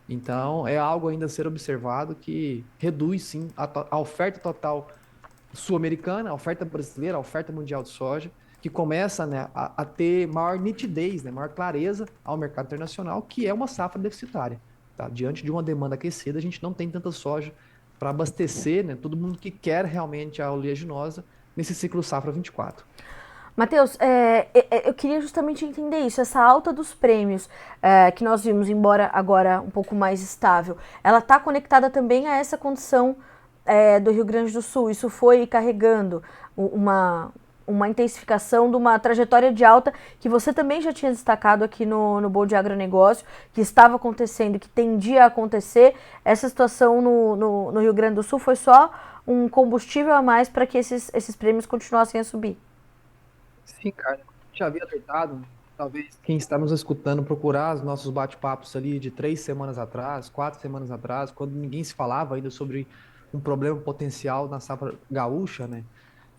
Então, é algo ainda a ser observado que reduz, sim, a oferta total sul-americana, a oferta brasileira, a oferta mundial de soja, que começa, né, a ter maior nitidez, né, maior clareza ao mercado internacional, que é uma safra deficitária. Tá? Diante de uma demanda aquecida, a gente não tem tanta soja para abastecer, né, todo mundo que quer realmente a oleaginosa nesse ciclo safra 24. Matheus, eu queria justamente entender isso, essa alta dos prêmios que nós vimos, embora agora um pouco mais estável, ela está conectada também a essa condição do Rio Grande do Sul. Isso foi carregando uma intensificação de uma trajetória de alta que você também já tinha destacado aqui no Bom Dia Agronegócio, que estava acontecendo, que tendia a acontecer. Essa situação no Rio Grande do Sul foi só um combustível a mais para que esses prêmios continuassem a subir. Sim, cara, já havia alertado, talvez quem está nos escutando procurar os nossos bate-papos ali de 3 semanas atrás, 4 semanas atrás, quando ninguém se falava ainda sobre um problema potencial na safra gaúcha, né?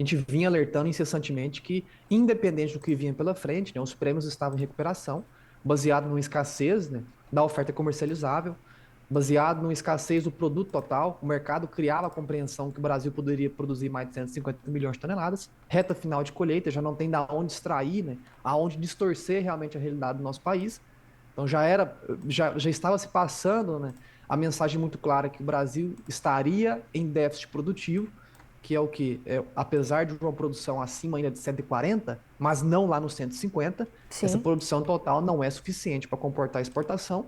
A gente vinha alertando incessantemente que, independente do que vinha pela frente, né, os prêmios estavam em recuperação, baseado numa escassez, né, da oferta comercializável, baseado numa escassez do produto total. O mercado criava a compreensão que o Brasil poderia produzir mais de 150 milhões de toneladas. Reta final de colheita, já não tem da onde extrair, né, aonde distorcer realmente a realidade do nosso país. Então já estava se passando, né, a mensagem muito clara que o Brasil estaria em déficit produtivo, que é o que, apesar de uma produção acima ainda de 140, mas não lá nos 150, essa Sim. produção total não é suficiente para comportar exportação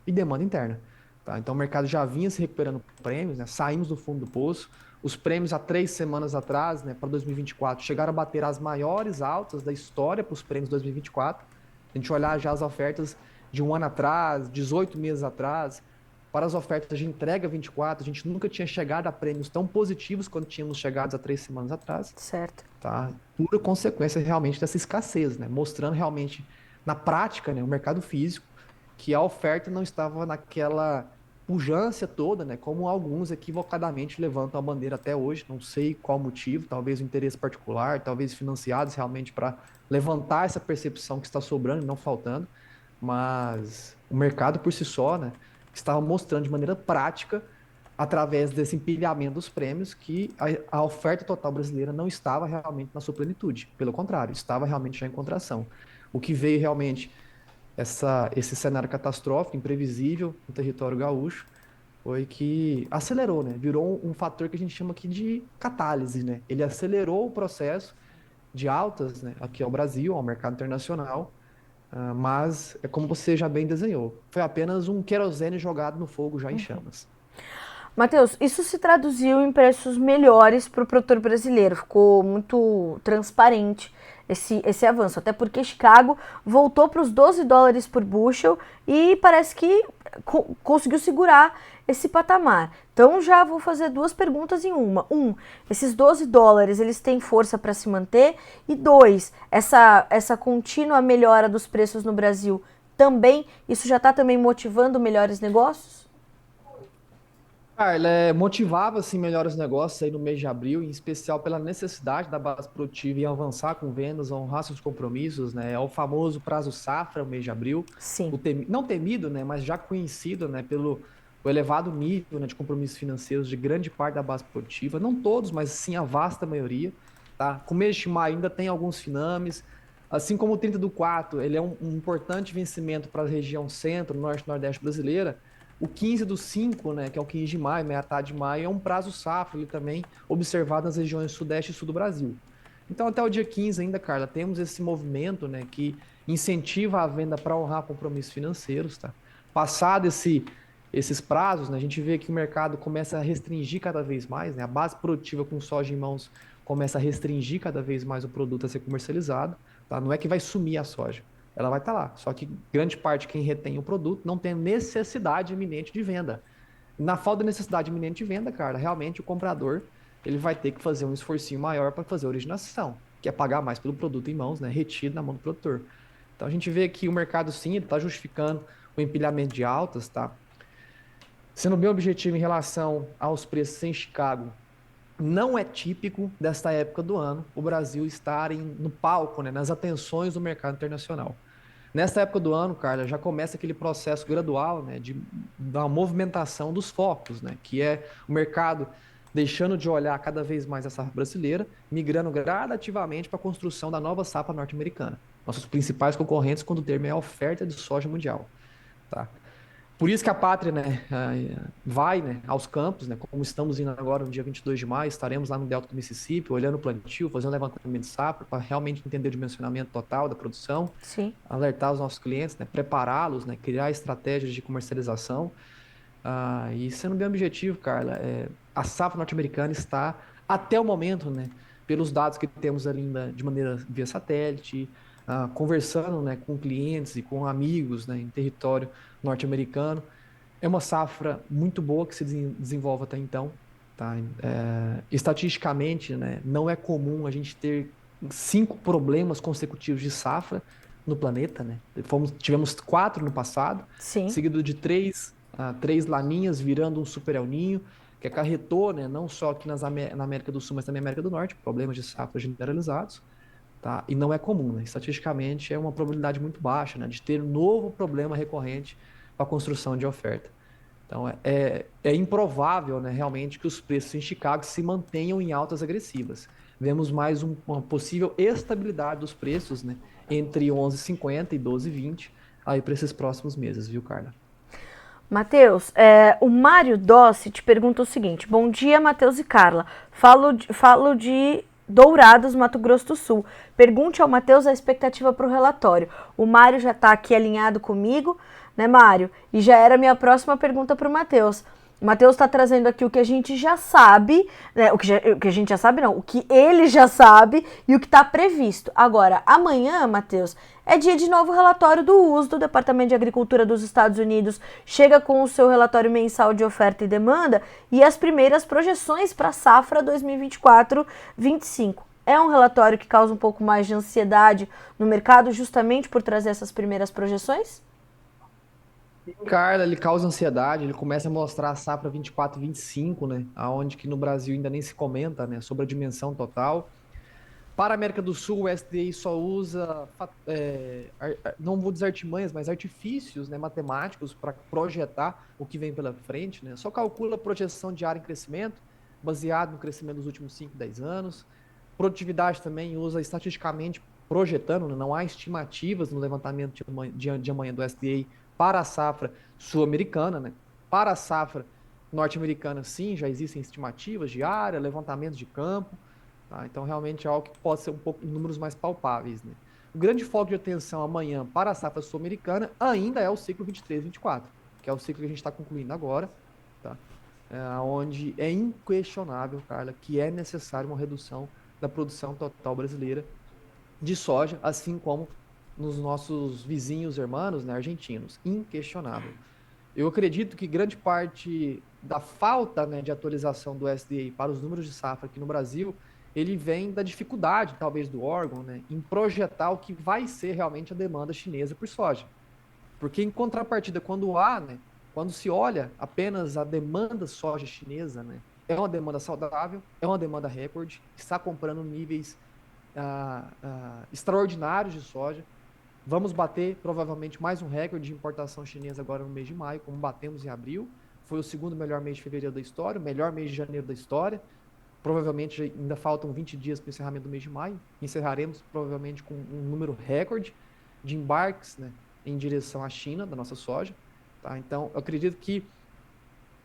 e demanda interna. Tá? Então o mercado já vinha se recuperando prêmios, né? Saímos do fundo do poço. Os prêmios há 3 semanas atrás, né, para 2024, chegaram a bater as maiores altas da história para os prêmios 2024. A gente olhar já as ofertas de um ano atrás, 18 meses atrás, para as ofertas de entrega 24, a gente nunca tinha chegado a prêmios tão positivos quando tínhamos chegado há 3 semanas atrás. Certo. Tá? Pura consequência realmente dessa escassez, né? Mostrando realmente na prática, né, o mercado físico, que a oferta não estava naquela pujança toda, né? Como alguns equivocadamente levantam a bandeira até hoje, não sei qual motivo, talvez o interesse particular, talvez financiados realmente para levantar essa percepção que está sobrando e não faltando, mas o mercado por si só, né, estava mostrando de maneira prática, através desse empilhamento dos prêmios, que a oferta total brasileira não estava realmente na sua plenitude. Pelo contrário, estava realmente já em contração. O que veio realmente esse cenário catastrófico, imprevisível no território gaúcho, foi que acelerou, né? Virou um fator que a gente chama aqui de catálise, né? Ele acelerou o processo de altas, né, aqui ao Brasil, ao mercado internacional, mas é como você já bem desenhou. Foi apenas um querosene jogado no fogo já em chamas. Matheus, isso se traduziu em preços melhores para o produtor brasileiro, ficou muito transparente esse avanço, até porque Chicago voltou para os $12 por bushel e parece que conseguiu segurar esse patamar. Então já vou fazer duas perguntas em uma. Esses $12, eles têm força para se manter? E dois, essa contínua melhora dos preços no Brasil também, isso já está também motivando melhores negócios? Carla, motivava assim melhores negócios aí no mês de abril, em especial pela necessidade da base produtiva em avançar com vendas, honrar seus compromissos, né? É o famoso prazo safra, o mês de abril, Sim. não temido, né, mas já conhecido, né, pelo o elevado nível, né, de compromissos financeiros de grande parte da base produtiva, não todos, mas sim a vasta maioria, tá? Com o mês de maio ainda tem alguns finames, assim como o 30 do 4, ele é um importante vencimento para a região centro, norte e nordeste brasileira. O 15 do 5, né, que é o 15 de maio, metade de maio, é um prazo safra ele também observado nas regiões sudeste e sul do Brasil. Então, até o dia 15 ainda, Carla, temos esse movimento, né, que incentiva a venda para honrar compromissos financeiros, tá? Passado esses prazos, né, a gente vê que o mercado começa a restringir cada vez mais, né, a base produtiva com soja em mãos começa a restringir cada vez mais o produto a ser comercializado, tá? Não é que vai sumir a soja, ela vai estar lá. Só que grande parte quem retém o produto não tem necessidade iminente de venda. Na falta de necessidade iminente de venda, cara, realmente o comprador ele vai ter que fazer um esforcinho maior para fazer a originação, que é pagar mais pelo produto em mãos, né, retido na mão do produtor. Então a gente vê que o mercado sim está justificando o empilhamento de altas, tá? Sendo bem objetivo em relação aos preços em Chicago, não é típico desta época do ano o Brasil estar no palco, né, nas atenções do mercado internacional. Nessa época do ano, Carla, já começa aquele processo gradual, né, da movimentação dos focos, né, que é o mercado deixando de olhar cada vez mais a safra brasileira, migrando gradativamente para a construção da nova safra norte-americana. Nossos principais concorrentes, quando o termo é a oferta de soja mundial, tá? Por isso que a pátria, né, vai, né, aos campos, né, como estamos indo agora no dia 22 de maio, estaremos lá no Delta do Mississippi, olhando o plantio, fazendo levantamento de safra, para realmente entender o dimensionamento total da produção, Sim. alertar os nossos clientes, né, prepará-los, né, criar estratégias de comercialização. E sendo bem objetivo, Carla, a safra norte-americana está, até o momento, né, pelos dados que temos ali ainda de maneira via satélite, conversando, né, com clientes e com amigos, né, em território norte-americano, é uma safra muito boa que se desenvolve até então. Tá? Estatisticamente, né, não é comum a gente ter 5 problemas consecutivos de safra no planeta. Né? Tivemos 4 no passado, Sim. seguido de 3 laninhas virando um super El Ninho, que acarretou, né, não só aqui na América do Sul, mas também na América do Norte, problemas de safra generalizados. Tá? E não é comum, né? Estatisticamente é uma probabilidade muito baixa, né, de ter um novo problema recorrente para a construção de oferta. Então é improvável, né, realmente que os preços em Chicago se mantenham em altas agressivas. Vemos mais uma possível estabilidade dos preços, né, entre 11,50 e 12,20 aí para esses próximos meses, viu, Carla? Matheus, o Mário Dossi te pergunta o seguinte: bom dia, Matheus e Carla. Falo de Dourados, Mato Grosso do Sul. Pergunte ao Matheus a expectativa para o relatório. O Mário já está aqui alinhado comigo, né, Mário? E já era a minha próxima pergunta para o Matheus. O Matheus está trazendo aqui o que a gente já sabe, né? O que a gente já sabe não, o que ele já sabe e o que está previsto. Agora, amanhã, Matheus, é dia de novo relatório do USDA, do Departamento de Agricultura dos Estados Unidos chega com o seu relatório mensal de oferta e demanda e as primeiras projeções para a safra 2024-25. É um relatório que causa um pouco mais de ansiedade no mercado justamente por trazer essas primeiras projeções? Carla, ele causa ansiedade, ele começa a mostrar a safra 24, 25, né? Aonde que no Brasil ainda nem se comenta, né, sobre a dimensão total. Para a América do Sul, o SDA só usa, não vou dizer artimanhas, mas artifícios, né, matemáticos para projetar o que vem pela frente, né? Só calcula a projeção de área em crescimento, baseado no crescimento dos últimos 5, 10 anos. Produtividade também usa estatisticamente projetando, né? Não há estimativas no levantamento de amanhã do SDA para a safra sul-americana, né? Para a safra norte-americana, sim, já existem estimativas de área, levantamentos de campo. Tá? Então, realmente é algo que pode ser um pouco em números mais palpáveis. Né? O grande foco de atenção amanhã para a safra sul-americana ainda é o ciclo 23-24, que é o ciclo que a gente está concluindo agora, tá? Onde é inquestionável, Carla, que é necessário uma redução da produção total brasileira de soja, assim como nos nossos vizinhos hermanos, né, argentinos. Inquestionável. Eu acredito que grande parte da falta, né, de atualização do SDA para os números de safra aqui no Brasil, ele vem da dificuldade, talvez, do órgão, né, em projetar o que vai ser realmente a demanda chinesa por soja. Porque, em contrapartida, quando se olha apenas a demanda soja chinesa, né, é uma demanda saudável, é uma demanda recorde, está comprando níveis extraordinários de soja. Vamos bater provavelmente mais um recorde de importação chinesa agora no mês de maio, como batemos em abril. Foi o segundo melhor mês de fevereiro da história, o melhor mês de janeiro da história. Provavelmente ainda faltam 20 dias para o encerramento do mês de maio. Encerraremos provavelmente com um número recorde de embarques, né, em direção à China, da nossa soja. Tá? Então, eu acredito que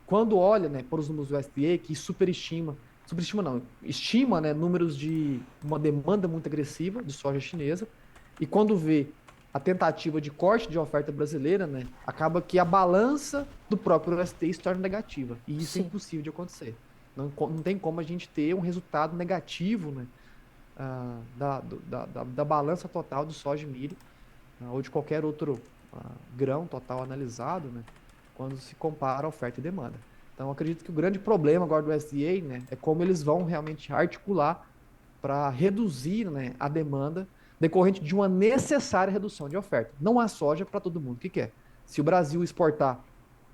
quando olha, né, para os números do USDA, que estima, né, números de uma demanda muito agressiva de soja chinesa, e quando vê a tentativa de corte de oferta brasileira, né, acaba que a balança do próprio USDA se torna negativa, e isso é impossível de acontecer. Não tem como a gente ter um resultado negativo, né, da balança total de soja e milho, ou de qualquer outro grão total analisado, né, quando se compara oferta e demanda. Então, eu acredito que o grande problema agora do USDA, né, é como eles vão realmente articular para reduzir, né, a demanda decorrente de uma necessária redução de oferta. Não há soja para todo mundo que quer. Se o Brasil exportar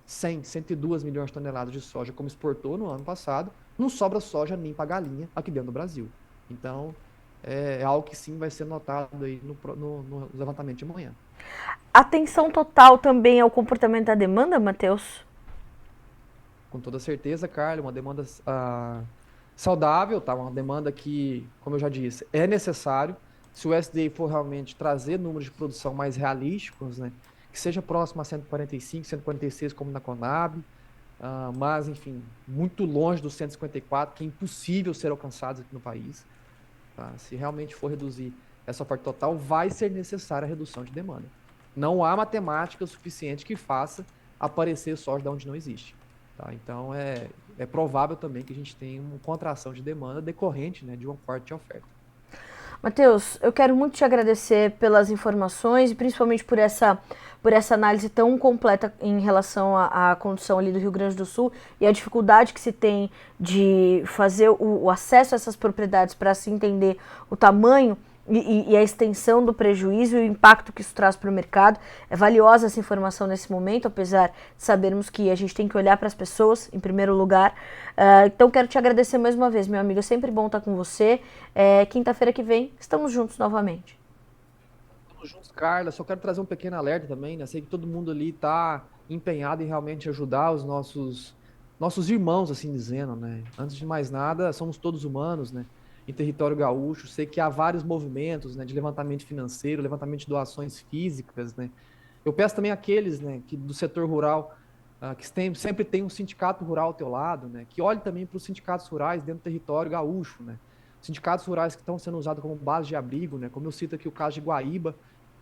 102 milhões de toneladas de soja, como exportou no ano passado, não sobra soja nem para galinha aqui dentro do Brasil. Então, é algo que sim vai ser notado aí no levantamento de amanhã. Atenção total também ao comportamento da demanda, Matheus? Com toda certeza, Carla, uma demanda saudável, tá? Uma demanda que, como eu já disse, é necessário. Se o SDA for realmente trazer números de produção mais realísticos, né, que seja próximo a 145, 146, como na Conab, mas, enfim, muito longe dos 154, que é impossível ser alcançados aqui no país. Tá? Se realmente for reduzir essa oferta total, vai ser necessária a redução de demanda. Não há matemática suficiente que faça aparecer soja de onde não existe. Tá? Então, é provável também que a gente tenha uma contração de demanda decorrente, né, de uma forte oferta. Matheus, eu quero muito te agradecer pelas informações e principalmente por essa análise tão completa em relação à condição ali do Rio Grande do Sul e a dificuldade que se tem de fazer o acesso a essas propriedades para se entender o tamanho e a extensão do prejuízo e o impacto que isso traz para o mercado. É valiosa essa informação nesse momento, apesar de sabermos que a gente tem que olhar para as pessoas em primeiro lugar. Então quero te agradecer mais uma vez, meu amigo. É sempre bom estar com você. Quinta-feira que vem estamos juntos novamente. Estamos juntos, Carla. Só quero trazer um pequeno alerta também, né? Sei que todo mundo ali está empenhado em realmente ajudar os nossos irmãos, assim dizendo, né? Antes de mais nada, somos todos humanos, né? Em território gaúcho, sei que há vários movimentos, né, de levantamento financeiro, levantamento de doações físicas, né. Eu peço também àqueles, né, que do setor rural, que sempre tem um sindicato rural ao teu lado, né, que olhe também para os sindicatos rurais dentro do território gaúcho, né. Sindicatos rurais que estão sendo usados como base de abrigo, né, como eu cito aqui o caso de Guaíba,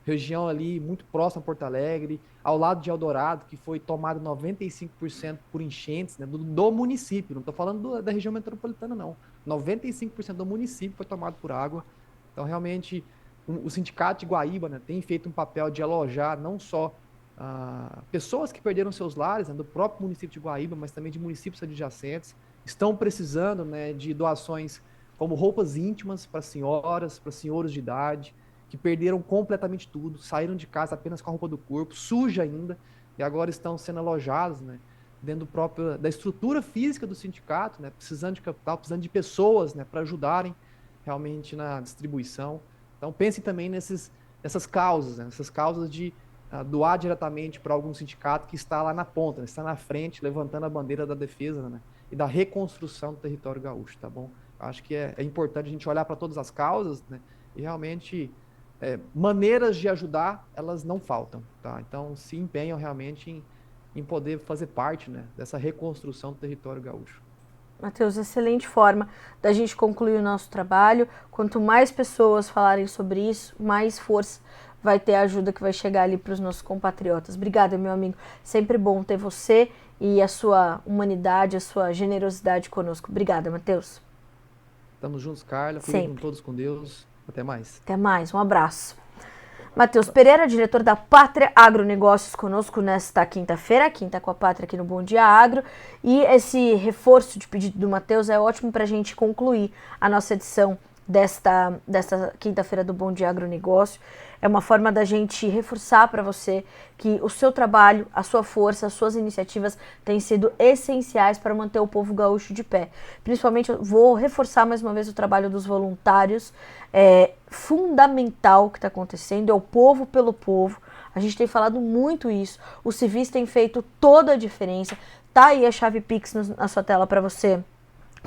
região ali muito próxima a Porto Alegre, ao lado de Eldorado, que foi tomado 95% por enchentes, né, do município, não estou falando da região metropolitana, não. 95% do município foi tomado por água. Então, realmente, o Sindicato de Guaíba, né, tem feito um papel de alojar não só pessoas que perderam seus lares, né, do próprio município de Guaíba, mas também de municípios adjacentes. Estão precisando, né, de doações como roupas íntimas para senhoras, para senhores de idade, que perderam completamente tudo, saíram de casa apenas com a roupa do corpo, suja ainda, e agora estão sendo alojados, né, dentro da estrutura física do sindicato, né, precisando de capital, precisando de pessoas, né, para ajudarem realmente na distribuição. Então pense também nessas causas, né? Essas causas de doar diretamente para algum sindicato que está lá na ponta, né? Está na frente, levantando a bandeira da defesa, né? E da reconstrução do território gaúcho, tá bom? Acho que é importante a gente olhar para todas as causas, né? E realmente maneiras de ajudar, elas não faltam, tá? Então se empenham realmente em poder fazer parte, né, dessa reconstrução do território gaúcho. Matheus, excelente forma da gente concluir o nosso trabalho. Quanto mais pessoas falarem sobre isso, mais força vai ter a ajuda que vai chegar ali para os nossos compatriotas. Obrigada, meu amigo. Sempre bom ter você e a sua humanidade, a sua generosidade conosco. Obrigada, Matheus. Estamos juntos, Carla. Fiquem todos com Deus. Até mais. Até mais. Um abraço. Matheus Pereira, diretor da Pátria Agronegócios, conosco nesta quinta-feira, quinta com a Pátria aqui no Bom Dia Agro. E esse reforço de pedido do Matheus é ótimo para a gente concluir a nossa edição desta quinta-feira do Bom Dia Agronegócio. É uma forma da gente reforçar para você que o seu trabalho, a sua força, as suas iniciativas têm sido essenciais para manter o povo gaúcho de pé. Principalmente, eu vou reforçar mais uma vez o trabalho dos voluntários. É fundamental o que está acontecendo, é o povo pelo povo. A gente tem falado muito isso. Os civis têm feito toda a diferença. Tá aí a chave Pix na sua tela para você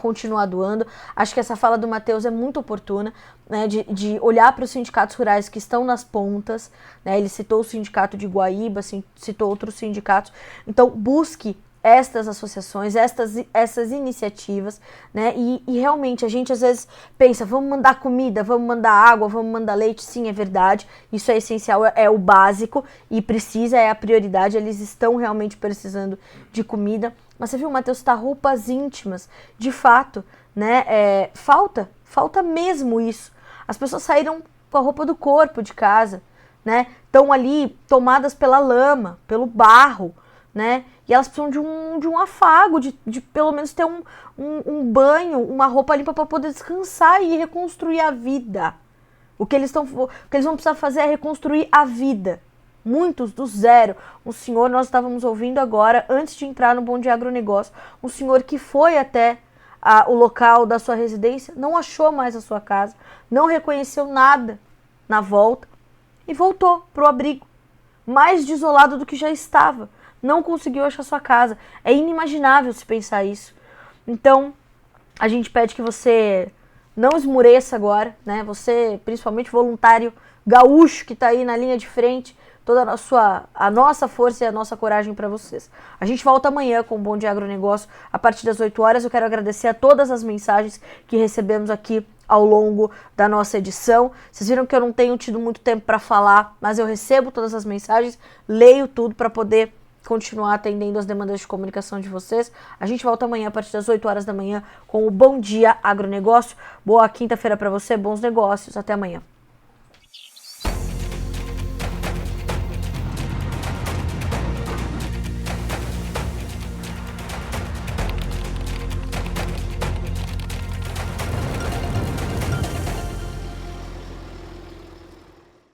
continuar doando. Acho que essa fala do Matheus é muito oportuna, né, de olhar para os sindicatos rurais que estão nas pontas, né, ele citou o sindicato de Guaíba, citou outros sindicatos, então busque estas associações, essas iniciativas, né, e realmente a gente às vezes pensa, vamos mandar comida, vamos mandar água, vamos mandar leite, sim, é verdade, isso é essencial, é o básico e precisa, é a prioridade, eles estão realmente precisando de comida. Mas você viu, Matheus, tá roupas íntimas, de fato, né, falta mesmo isso. As pessoas saíram com a roupa do corpo de casa, né, estão ali tomadas pela lama, pelo barro, né, e elas precisam de um afago, de pelo menos ter um banho, uma roupa limpa para poder descansar e reconstruir a vida. O que eles vão precisar fazer é reconstruir a vida. Muitos do zero. Um senhor, nós estávamos ouvindo agora, antes de entrar no Bom Dia Agronegócio, um senhor que foi até o local da sua residência, não achou mais a sua casa, não reconheceu nada na volta e voltou para o abrigo, mais desolado do que já estava. Não conseguiu achar sua casa. É inimaginável se pensar isso. Então, a gente pede que você não esmureça agora, né? Você, principalmente voluntário gaúcho que está aí na linha de frente, toda a nossa força e a nossa coragem para vocês. A gente volta amanhã com o Bom Dia Agronegócio a partir das 8 horas. Eu quero agradecer a todas as mensagens que recebemos aqui ao longo da nossa edição. Vocês viram que eu não tenho tido muito tempo para falar, mas eu recebo todas as mensagens, leio tudo para poder continuar atendendo as demandas de comunicação de vocês. A gente volta amanhã a partir das 8 horas da manhã com o Bom Dia Agronegócio. Boa quinta-feira para você, bons negócios. Até amanhã.